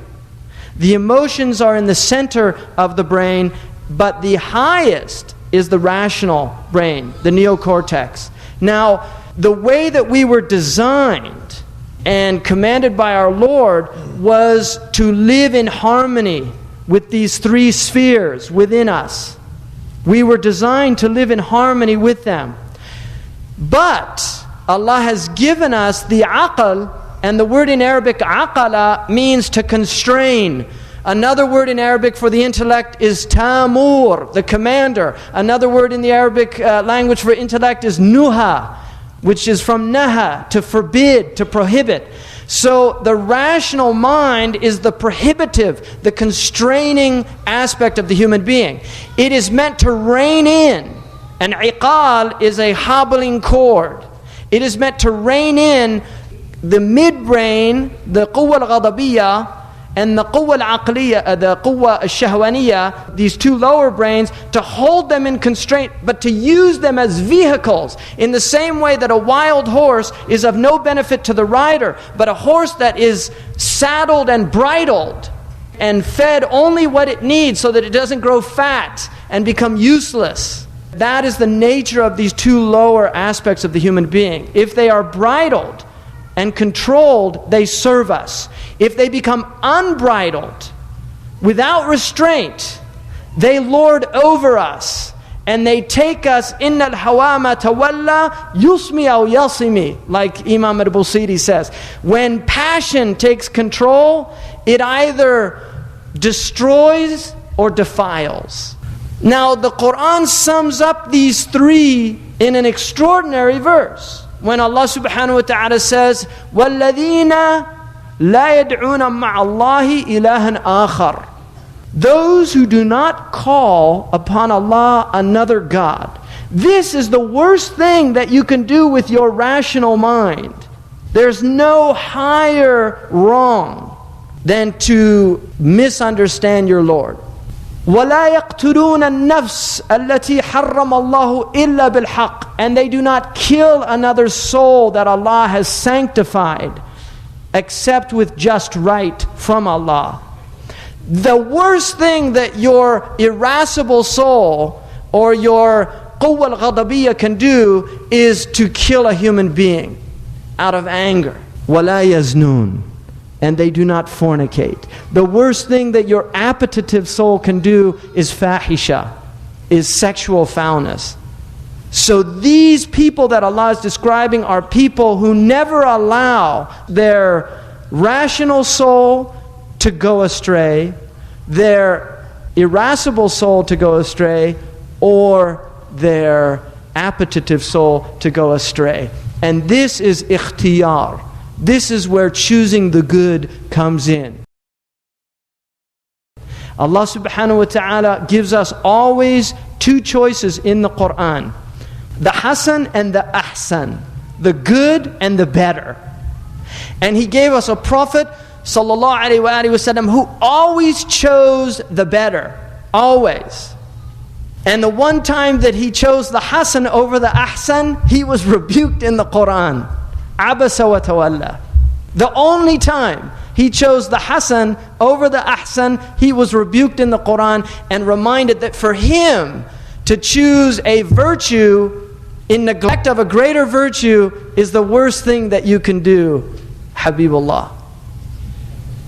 The emotions are in the center of the brain, but the highest is the rational brain, the neocortex. Now, the way that we were designed and commanded by our Lord was to live in harmony with these three spheres within us. We were designed to live in harmony with them. But Allah has given us the aql, and the word in Arabic, aqala, means to constrain. Another word in Arabic for the intellect is tamur, the commander. Another word in the Arabic language for intellect is nuha, which is from naha, to forbid, to prohibit. So the rational mind is the prohibitive, the constraining aspect of the human being. It is meant to rein in. An iqal is a hobbling cord. It is meant to rein in the midbrain, the quwwa al-ghadabiyya, and the quwwa al-aqliyya, the quwwa al-shahwaniyya, these two lower brains, to hold them in constraint, but to use them as vehicles, in the same way that a wild horse is of no benefit to the rider, but a horse that is saddled and bridled and fed only what it needs so that it doesn't grow fat and become useless. That is the nature of these two lower aspects of the human being. If they are bridled and controlled, they serve us. If they become unbridled, without restraint, they lord over us. And they take us, innal hawama tawalla yusmi aw yasimi, like Imam al-Busiri says. When passion takes control, it either destroys or defiles. Now the Quran sums up these three in an extraordinary verse. When Allah subhanahu wa ta'ala says, وَالَّذِينَ لَا يَدْعُونَ مَعَ اللَّهِ إِلَهًا آخَرَ. Those who do not call upon Allah another God. This is the worst thing that you can do with your rational mind. There's no higher wrong than to misunderstand your Lord. وَلَا يَقْتُلُونَ النَّفْسَ الَّتِي حَرَّمَ اللَّهُ إِلَّا بِالْحَقِّ. And they do not kill another soul that Allah has sanctified, except with just right from Allah. The worst thing that your irascible soul or your quwwa al-ghadabiyya can do is to kill a human being out of anger. وَلَا يَزْنُونَ. And they do not fornicate. The worst thing that your appetitive soul can do is fahisha, is sexual foulness. So these people that Allah is describing are people who never allow their rational soul to go astray, their irascible soul to go astray, or their appetitive soul to go astray. And this is ikhtiyar. This is where choosing the good comes in. Allah subhanahu wa ta'ala gives us always two choices in the Quran. The Hasan and the Ahsan. The good and the better. And He gave us a Prophet sallallahu alaihi wasallam who always chose the better. Always. And the one time that he chose the Hasan over the Ahsan, he was rebuked in the Quran. Abasa wa tawalla. The only time he chose the Hasan over the Ahsan, he was rebuked in the Quran and reminded that for him to choose a virtue in neglect of a greater virtue is the worst thing that you can do, Habibullah.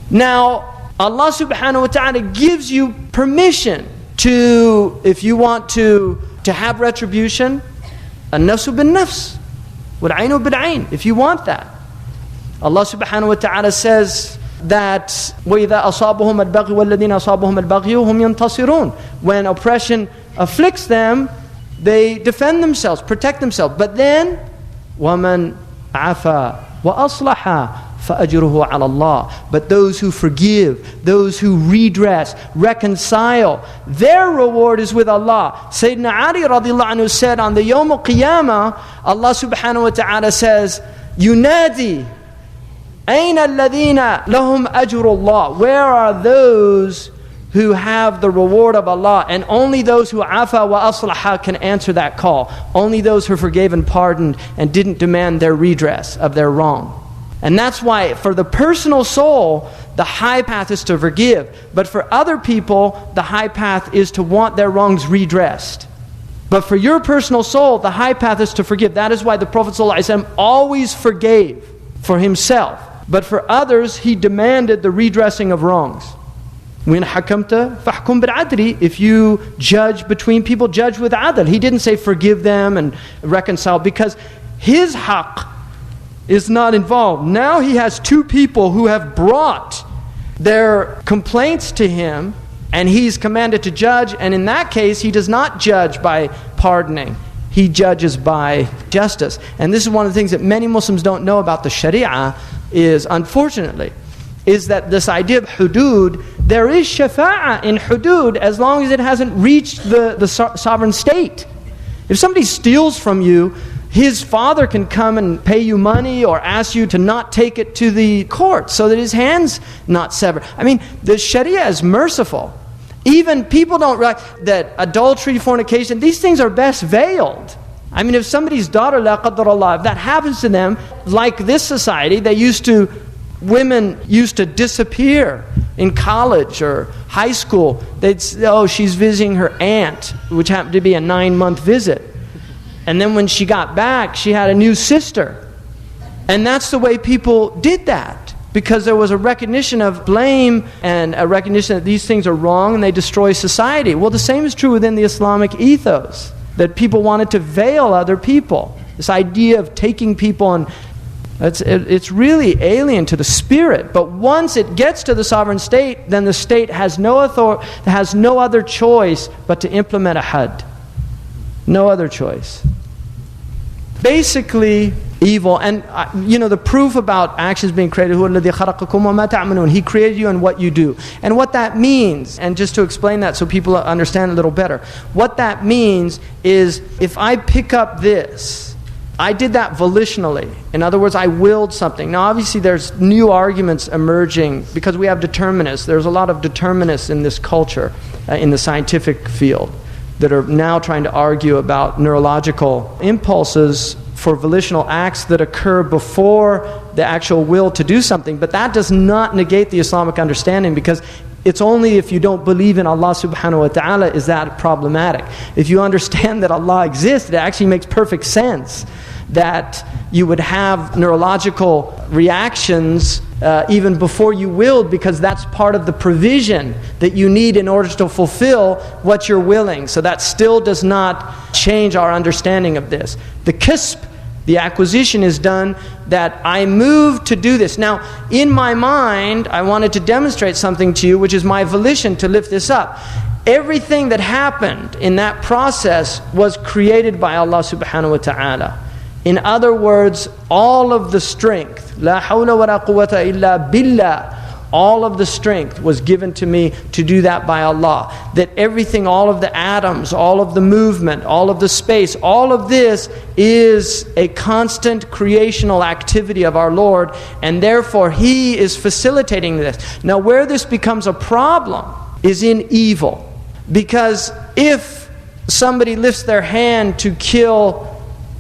Now, Allah subhanahu wa ta'ala gives you permission to, if you want to have retribution, an-nafsu bin-nafs, wal-aynu bil-ayn, if you want that. Allah subhanahu wa ta'ala says that وَإِذَا أَصَابَهُمَ الْبَغْيُ وَالَّذِينَ أَصَابَهُمَ الْبَغْيُ هُمْ يَنْتَصِرُونَ. When oppression afflicts them, they defend themselves, protect themselves. But then, وَمَنْ عَفَى وَأَصْلَحَ فَأَجْرُهُ عَلَى اللَّهِ. But those who forgive, those who redress, reconcile, their reward is with Allah. Sayyidina Ali radiallahu anhu said on the Yawm al-Qiyamah, Allah subhanahu wa ta'ala says, يُنَادِي أَيْنَ الَّذِينَ لَهُمْ أَجْرُ اللَّهِ. Where are those who have the reward of Allah? And only those who afa wa aslaha can answer that call. Only those who forgave and pardoned and didn't demand their redress of their wrong. And that's why for the personal soul, the high path is to forgive. But for other people, the high path is to want their wrongs redressed. But for your personal soul, the high path is to forgive. That is why the Prophet ﷺ always forgave for himself. But for others, he demanded the redressing of wrongs. When hakamta fahkum bil adli, if you judge between people, judge with adl. He didn't say forgive them and reconcile, because his haqq is not involved. Now he has two people who have brought their complaints to him, and he's commanded to judge. And in that case, he does not judge by pardoning. He judges by justice. And this is one of the things that many Muslims don't know about the Sharia, is unfortunately, is that this idea of hudud, there is shafa'ah in hudud as long as it hasn't reached the sovereign state. If somebody steals from you, his father can come and pay you money or ask you to not take it to the court so that his hand's not severed. I mean, the Sharia is merciful. Even people don't realize that adultery, fornication, these things are best veiled. I mean, if somebody's daughter, la qadar Allah, if that happens to them, like this society, women used to disappear in college or high school. They'd say, oh, she's visiting her aunt, which happened to be a 9-month visit. And then when she got back, she had a new sister. And that's the way people did that, because there was a recognition of blame and a recognition that these things are wrong and they destroy society. Well, the same is true within the Islamic ethos, that people wanted to veil other people. This idea of taking people, and it's really alien to the spirit. But once it gets to the sovereign state, then the state has no other choice but to implement a had. No other choice. Basically, evil, and the proof about actions being created, He created you and what you do. And what that means, and just to explain that so people understand a little better, what that means is, if I pick up this, I did that volitionally. In other words, I willed something. Now obviously there's new arguments emerging because we have determinists. There's a lot of determinists in this culture, in the scientific field, that are now trying to argue about neurological impulses for volitional acts that occur before the actual will to do something. But that does not negate the Islamic understanding, because it's only if you don't believe in Allah subhanahu wa ta'ala is that problematic. If you understand that Allah exists, it actually makes perfect sense that you would have neurological reactions even before you willed, because that's part of the provision that you need in order to fulfill what you're willing. So that still does not change our understanding of this. The kasb, the acquisition, is done that I move to do this. Now, in my mind, I wanted to demonstrate something to you, which is my volition to lift this up. Everything that happened in that process was created by Allah subhanahu wa ta'ala. In other words, all of the strength, la hawla wa la quwwata illa billah, all of the strength was given to me to do that by Allah. That everything, all of the atoms, all of the movement, all of the space, all of this is a constant creational activity of our Lord, and therefore He is facilitating this. Now, where this becomes a problem is in evil. Because if somebody lifts their hand to kill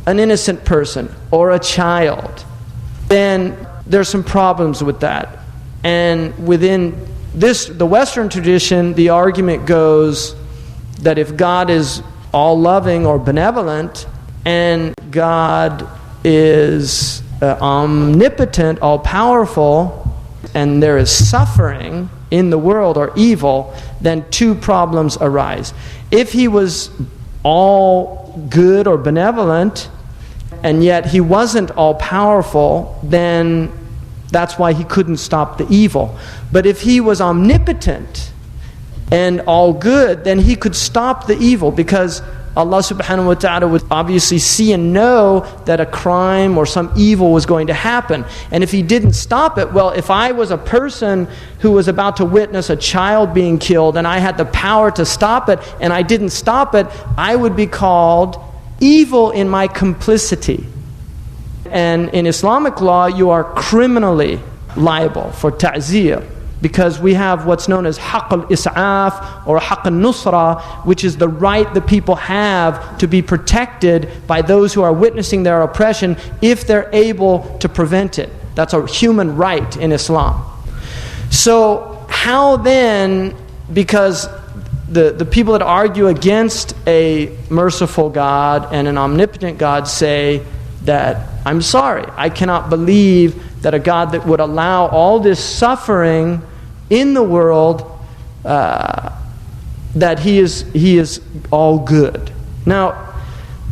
an innocent person or a child, then there's some problems with that. And within this, the Western tradition, the argument goes that if God is all-loving or benevolent, and God is omnipotent, all-powerful, and there is suffering in the world or evil, then two problems arise. If He was all good or benevolent, and yet He wasn't all-powerful, then that's why He couldn't stop the evil. But if He was omnipotent and all good, then He could stop the evil, because Allah subhanahu wa ta'ala would obviously see and know that a crime or some evil was going to happen. And if He didn't stop it, well, if I was a person who was about to witness a child being killed and I had the power to stop it and I didn't stop it, I would be called evil in my complicity. And in Islamic law, you are criminally liable for ta'zir, because we have what's known as haqq al-is'af or haqq al-nusra, which is the right that people have to be protected by those who are witnessing their oppression if they're able to prevent it. That's a human right in Islam. So how then, because the people that argue against a merciful God and an omnipotent God say that, I'm sorry, I cannot believe that a God that would allow all this suffering in the world, that He is all good. Now,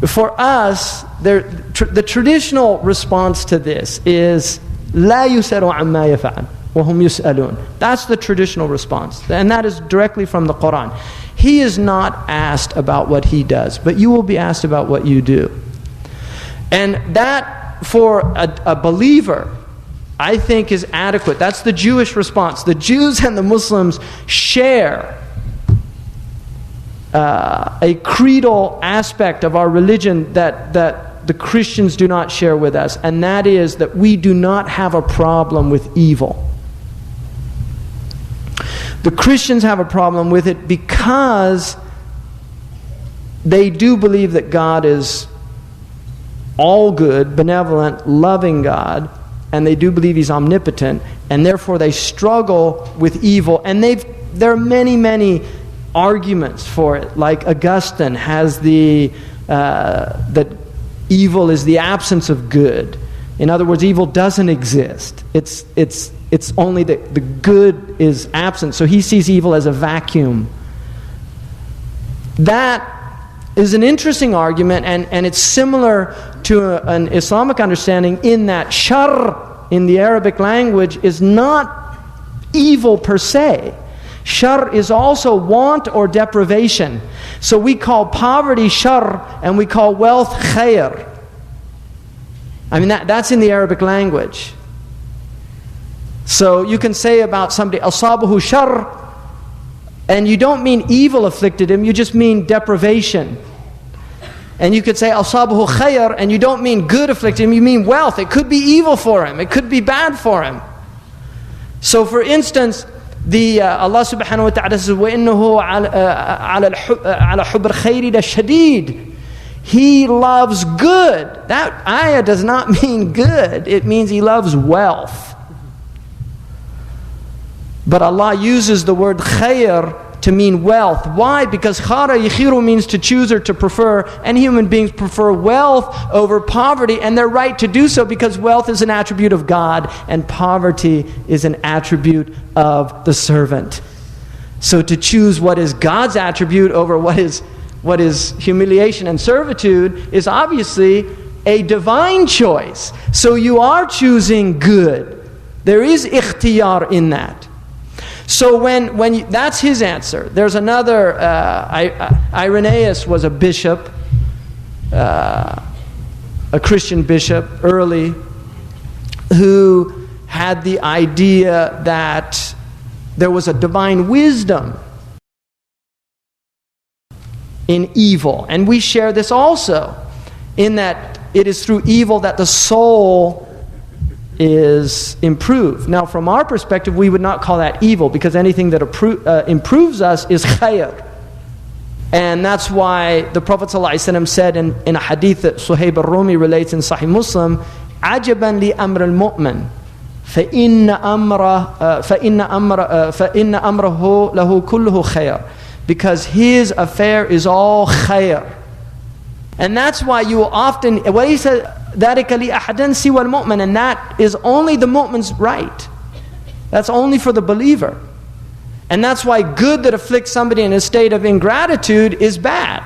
for us, the traditional response to this is لا يسأل عما يفعل وهم يسألون. That's the traditional response, and that is directly from the Quran. He is not asked about what He does, but you will be asked about what you do. And that, for a believer, I think is adequate. That's the Jewish response. The Jews and the Muslims share a creedal aspect of our religion that the Christians do not share with us, and that is that we do not have a problem with evil. The Christians have a problem with it because they do believe that God is all good, benevolent, loving God, and they do believe He's omnipotent, and therefore they struggle with evil. And there are many, many arguments for it. Like Augustine has that evil is the absence of good. In other words, evil doesn't exist. It's only the good is absent. So he sees evil as a vacuum. That is an interesting argument, and it's similar to an Islamic understanding in that shar in the Arabic language is not evil per se. Shar is also want or deprivation. So we call poverty shar and we call wealth khair. I mean, that's in the Arabic language. So you can say about somebody, asabahu shar, and you don't mean evil afflicted him, you just mean deprivation. And you could say asabahu khair, and you don't mean good afflicted him, you mean wealth. It could be evil for him, it could be bad for him. So for instance, Allah subhanahu wa ta'ala says, وَإِنَّهُ عَلَى حُبِّ الْخَيْرِ لَشَدِيدٌ. He loves good. That ayah does not mean good, it means He loves wealth. But Allah uses the word khair to mean wealth. Why? Because khara yakhiru means to choose or to prefer, and human beings prefer wealth over poverty, and they're right to do so because wealth is an attribute of God and poverty is an attribute of the servant. So to choose what is God's attribute over what is humiliation and servitude is obviously a divine choice. So you are choosing good. There is ikhtiyar in that. So when that's his answer. There's another, Irenaeus was a bishop, a Christian bishop, early, who had the idea that there was a divine wisdom in evil. And we share this also, in that it is through evil that the soul is improved. Now, from our perspective, we would not call that evil, because anything that improves us is khayr. And that's why the Prophet ﷺ said in a hadith that Suhaib al-Rumi relates in Sahih Muslim, عَجَبًا لِأَمْرِ الْمُؤْمِنِ فَإِنَّ أَمْرَهُ لَهُ كُلُّهُ خَيْرٌ. Because his affair is all khayr. And that's why you will often, what he said, ذَلِكَ لِأَحَدٍ سِوَى الْمُؤْمِنِ, and that is only the mu'min's right. That's only for the believer. And that's why good that afflicts somebody in a state of ingratitude is bad.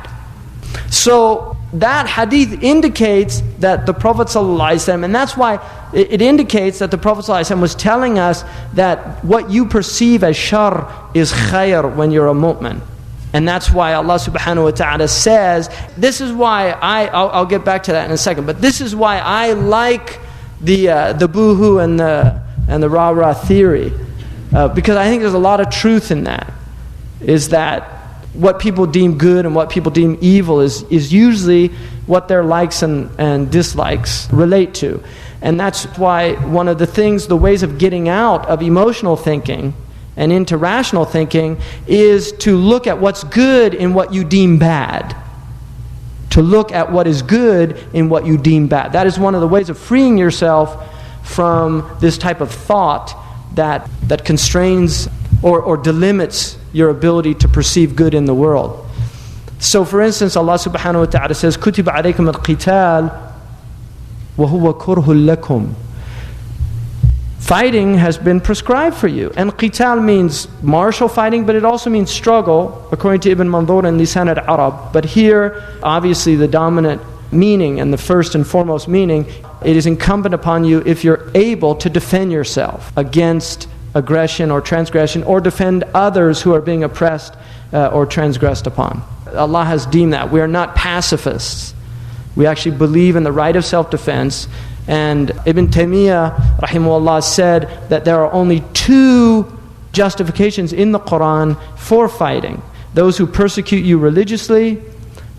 So that hadith indicates that the Prophet ﷺ, and that's why it indicates that the Prophet ﷺ was telling us that what you perceive as shar is khayr when you're a mu'min. And that's why Allah subhanahu wa ta'ala says, this is why I'll get back to that in a second, but this is why I like the boohoo and the rah-rah theory, because I think there's a lot of truth in that, is that what people deem good and what people deem evil is usually what their likes and dislikes relate to. And that's why one of the ways of getting out of emotional thinking and into rational thinking is to look at what's good in what you deem bad. To look at what is good in what you deem bad. That is one of the ways of freeing yourself from this type of thought that constrains or delimits your ability to perceive good in the world. So for instance, Allah subhanahu wa ta'ala says, كُتِبَ عَلَيْكُمُ الْقِتَالِ وَهُوَ كُرْهٌ لَكُمْ. Fighting has been prescribed for you. And qital means martial fighting, but it also means struggle, according to Ibn Mandur and Lisan al-Arab. But here, obviously the dominant meaning and the first and foremost meaning, it is incumbent upon you, if you're able, to defend yourself against aggression or transgression, or defend others who are being oppressed or transgressed upon. Allah has deemed that. We are not pacifists. We actually believe in the right of self-defense. And Ibn Taymiyyah rahimahullah said that there are only two justifications in the Quran for fighting: those who persecute you religiously,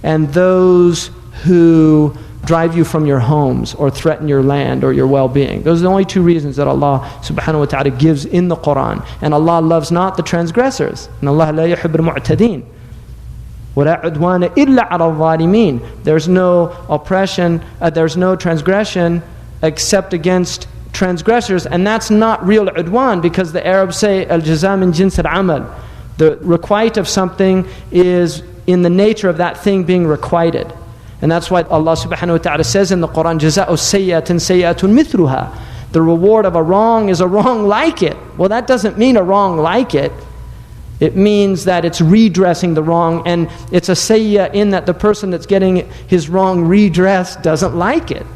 and those who drive you from your homes or threaten your land or your well-being. Those are the only two reasons that Allah subhanahu wa ta'ala gives in the Quran. And Allah loves not the transgressors. And Allah la yuhibbu al-mu'tadeen. وَلَا عُدْوَانَ إِلَّا عَلَى الظَّالِمِينَ. There's no oppression, there's no transgression except against transgressors. And that's not real udwan, because the Arabs say al-jaza min jins al-amal. The requite of something is in the nature of that thing being requited. And that's why Allah subhanahu wa ta'ala says in the Quran, جَزَاءُ السَّيِّئَةٍ سَيِّئَةٌ مِثْلُهَا. The reward of a wrong is a wrong like it. Well, that doesn't mean a wrong like it. It means that it's redressing the wrong, and it's a sayyah in that the person that's getting his wrong redressed doesn't like it.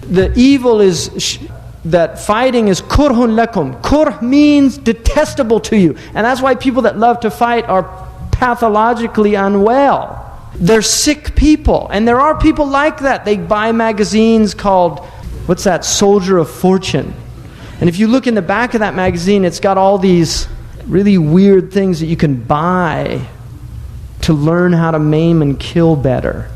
The evil is that fighting is kurhun lakum. Kurh means detestable to you. And that's why people that love to fight are pathologically unwell. They're sick people. And there are people like that. They buy magazines called, what's that, Soldier of Fortune. And if you look in the back of that magazine, it's got all these really weird things that you can buy to learn how to maim and kill better.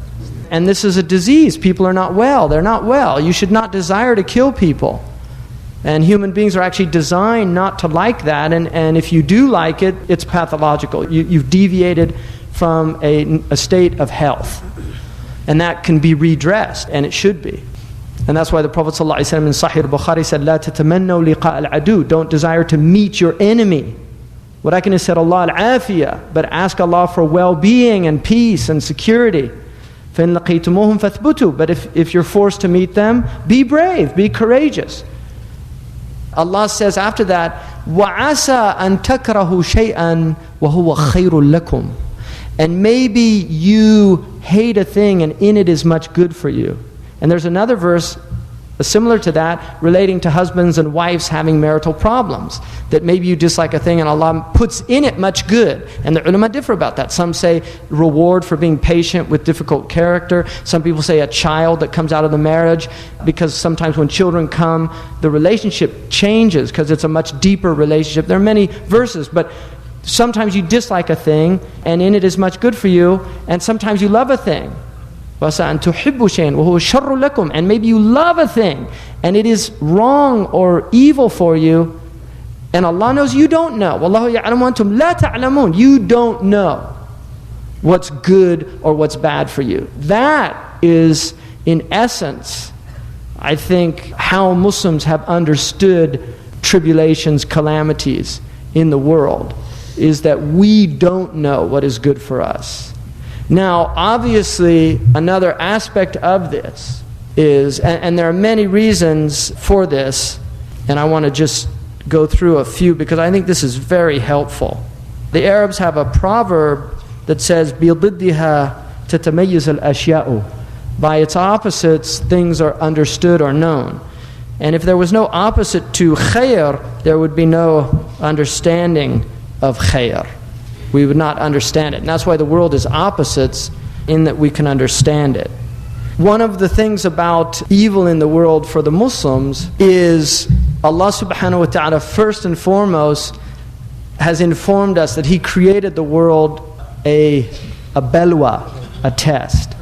And this is a disease. People are not well. They're not well. You should not desire to kill people. And human beings are actually designed not to like that. And if you do like it, it's pathological. You've deviated from a state of health. And that can be redressed, and it should be. And that's why the Prophet ﷺ in Sahih al-Bukhari said, "La tatamannaw liqa al-adu." Don't desire to meet your enemy. وَلَكِنْ said Allah al-afiyah, but ask Allah for well-being and peace and security. فَإِنْ لَقِيتُمُوهُمْ فَاثْبُتُوا. But if you're forced to meet them, be brave, be courageous. Allah says after that, وَعَسَىٰ أَن تَكْرَهُوا شَيْئًا وَهُوَ خَيْرٌ لَكُمْ. And maybe you hate a thing and in it is much good for you. And there's another verse similar to that relating to husbands and wives having marital problems. That maybe you dislike a thing and Allah puts in it much good. And the ulama differ about that. Some say reward for being patient with difficult character. Some people say a child that comes out of the marriage, because sometimes when children come, the relationship changes because it's a much deeper relationship. There are many verses, but sometimes you dislike a thing and in it is much good for you, and sometimes you love a thing. And maybe you love a thing and it is wrong or evil for you, and Allah knows you don't know. You don't know what's good or what's bad for you. That is, in essence, I think, how Muslims have understood tribulations, calamities in the world, is that we don't know what is good for us. Now, obviously, another aspect of this is, and there are many reasons for this, and I want to just go through a few because I think this is very helpful. The Arabs have a proverb that says, بِضِدِّهَا تَتَمَيُّزُ الْأَشْيَاءُ. By its opposites, things are understood or known. And if there was no opposite to khayr, there would be no understanding of khayr. We would not understand it. And that's why the world is opposites, in that we can understand it. One of the things about evil in the world for the Muslims is Allah subhanahu wa ta'ala first and foremost has informed us that He created the world a balwa, a test.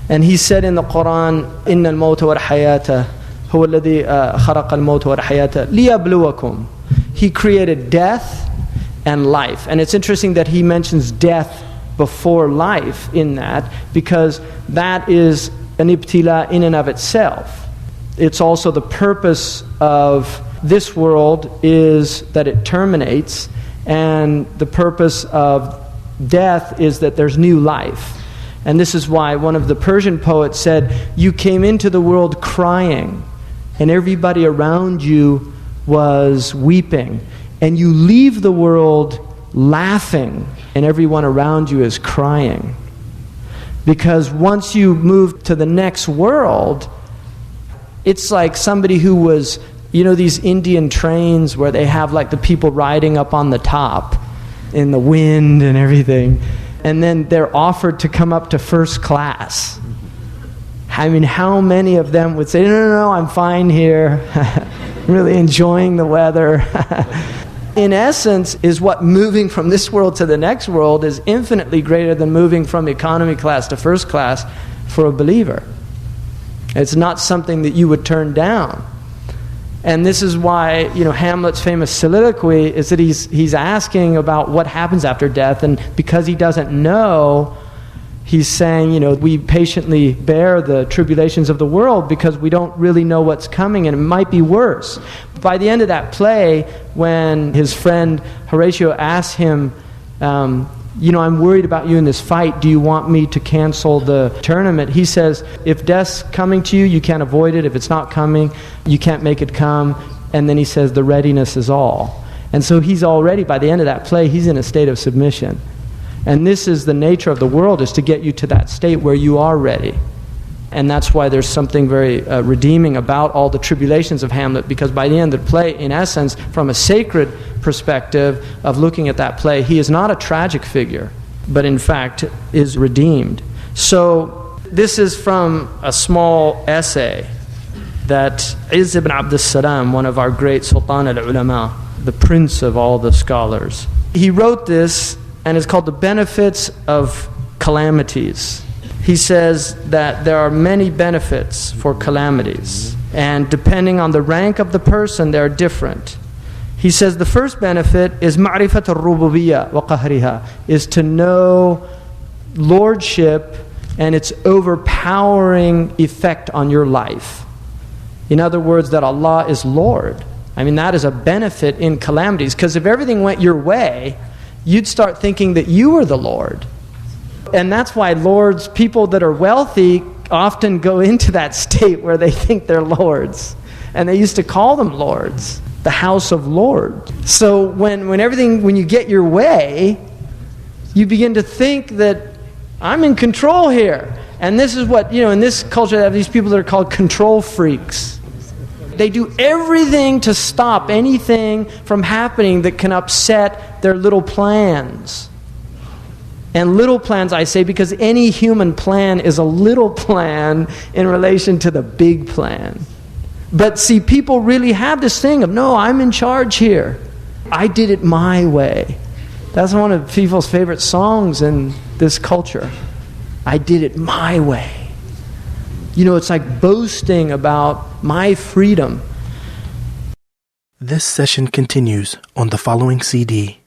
And He said in the Quran, إِنَّ الْمَوْتَ وَالْحَيَاةَ هُوَ الَّذِي خَلَقَ الْمَوْتَ وَالْحَيَاةَ لِيَبْلُوَكُمْ. He created death and life. And it's interesting that He mentions death before life in that, because that is an ibtila in and of itself. It's also the purpose of this world is that it terminates, and the purpose of death is that there's new life. And this is why one of the Persian poets said, you came into the world crying and everybody around you was weeping, and you leave the world laughing and everyone around you is crying. Because once you move to the next world, it's like somebody who was, you know, these Indian trains where they have like the people riding up on the top in the wind and everything, and then they're offered to come up to first class. I mean, how many of them would say, no, I'm fine here, really enjoying the weather. In essence, is what moving from this world to the next world is infinitely greater than moving from economy class to first class for a believer. It's not something that you would turn down. And this is why, you know, Hamlet's famous soliloquy is that he's asking about what happens after death, and because he doesn't know, he's saying, you know, we patiently bear the tribulations of the world because we don't really know what's coming, and it might be worse. By the end of that play, when his friend Horatio asks him, you know, I'm worried about you in this fight, do you want me to cancel the tournament? He says, if death's coming to you, you can't avoid it. If it's not coming, you can't make it come. And then he says, the readiness is all. And so he's already, by the end of that play, he's in a state of submission. And this is the nature of the world, is to get you to that state where you are ready. And that's why there's something very redeeming about all the tribulations of Hamlet, because by the end of the play, in essence, from a sacred perspective of looking at that play, he is not a tragic figure, but in fact is redeemed. So this is from a small essay that Izz ibn Abd as-Salam, one of our great Sultan al-Ulama, the prince of all the scholars, he wrote this, and it's called The Benefits of Calamities. He says that there are many benefits for calamities, and depending on the rank of the person, they're different. He says the first benefit is ma'rifat al-rububiyyah wa qahriha, is to know lordship and its overpowering effect on your life. In other words, that Allah is Lord. I mean, that is a benefit in calamities, because if everything went your way, you'd start thinking that you were the Lord. And that's why people that are wealthy often go into that state where they think they're lords. And they used to call them lords, the house of Lord. So when you get your way, you begin to think that I'm in control here. And this is what, in this culture, they have these people that are called control freaks. They do everything to stop anything from happening that can upset their little plans. And little plans, I say, because any human plan is a little plan in relation to the big plan. But see, people really have this thing of, no, I'm in charge here. I did it my way. That's one of people's favorite songs in this culture. I did it my way. It's like boasting about my freedom. This session continues on the following CD.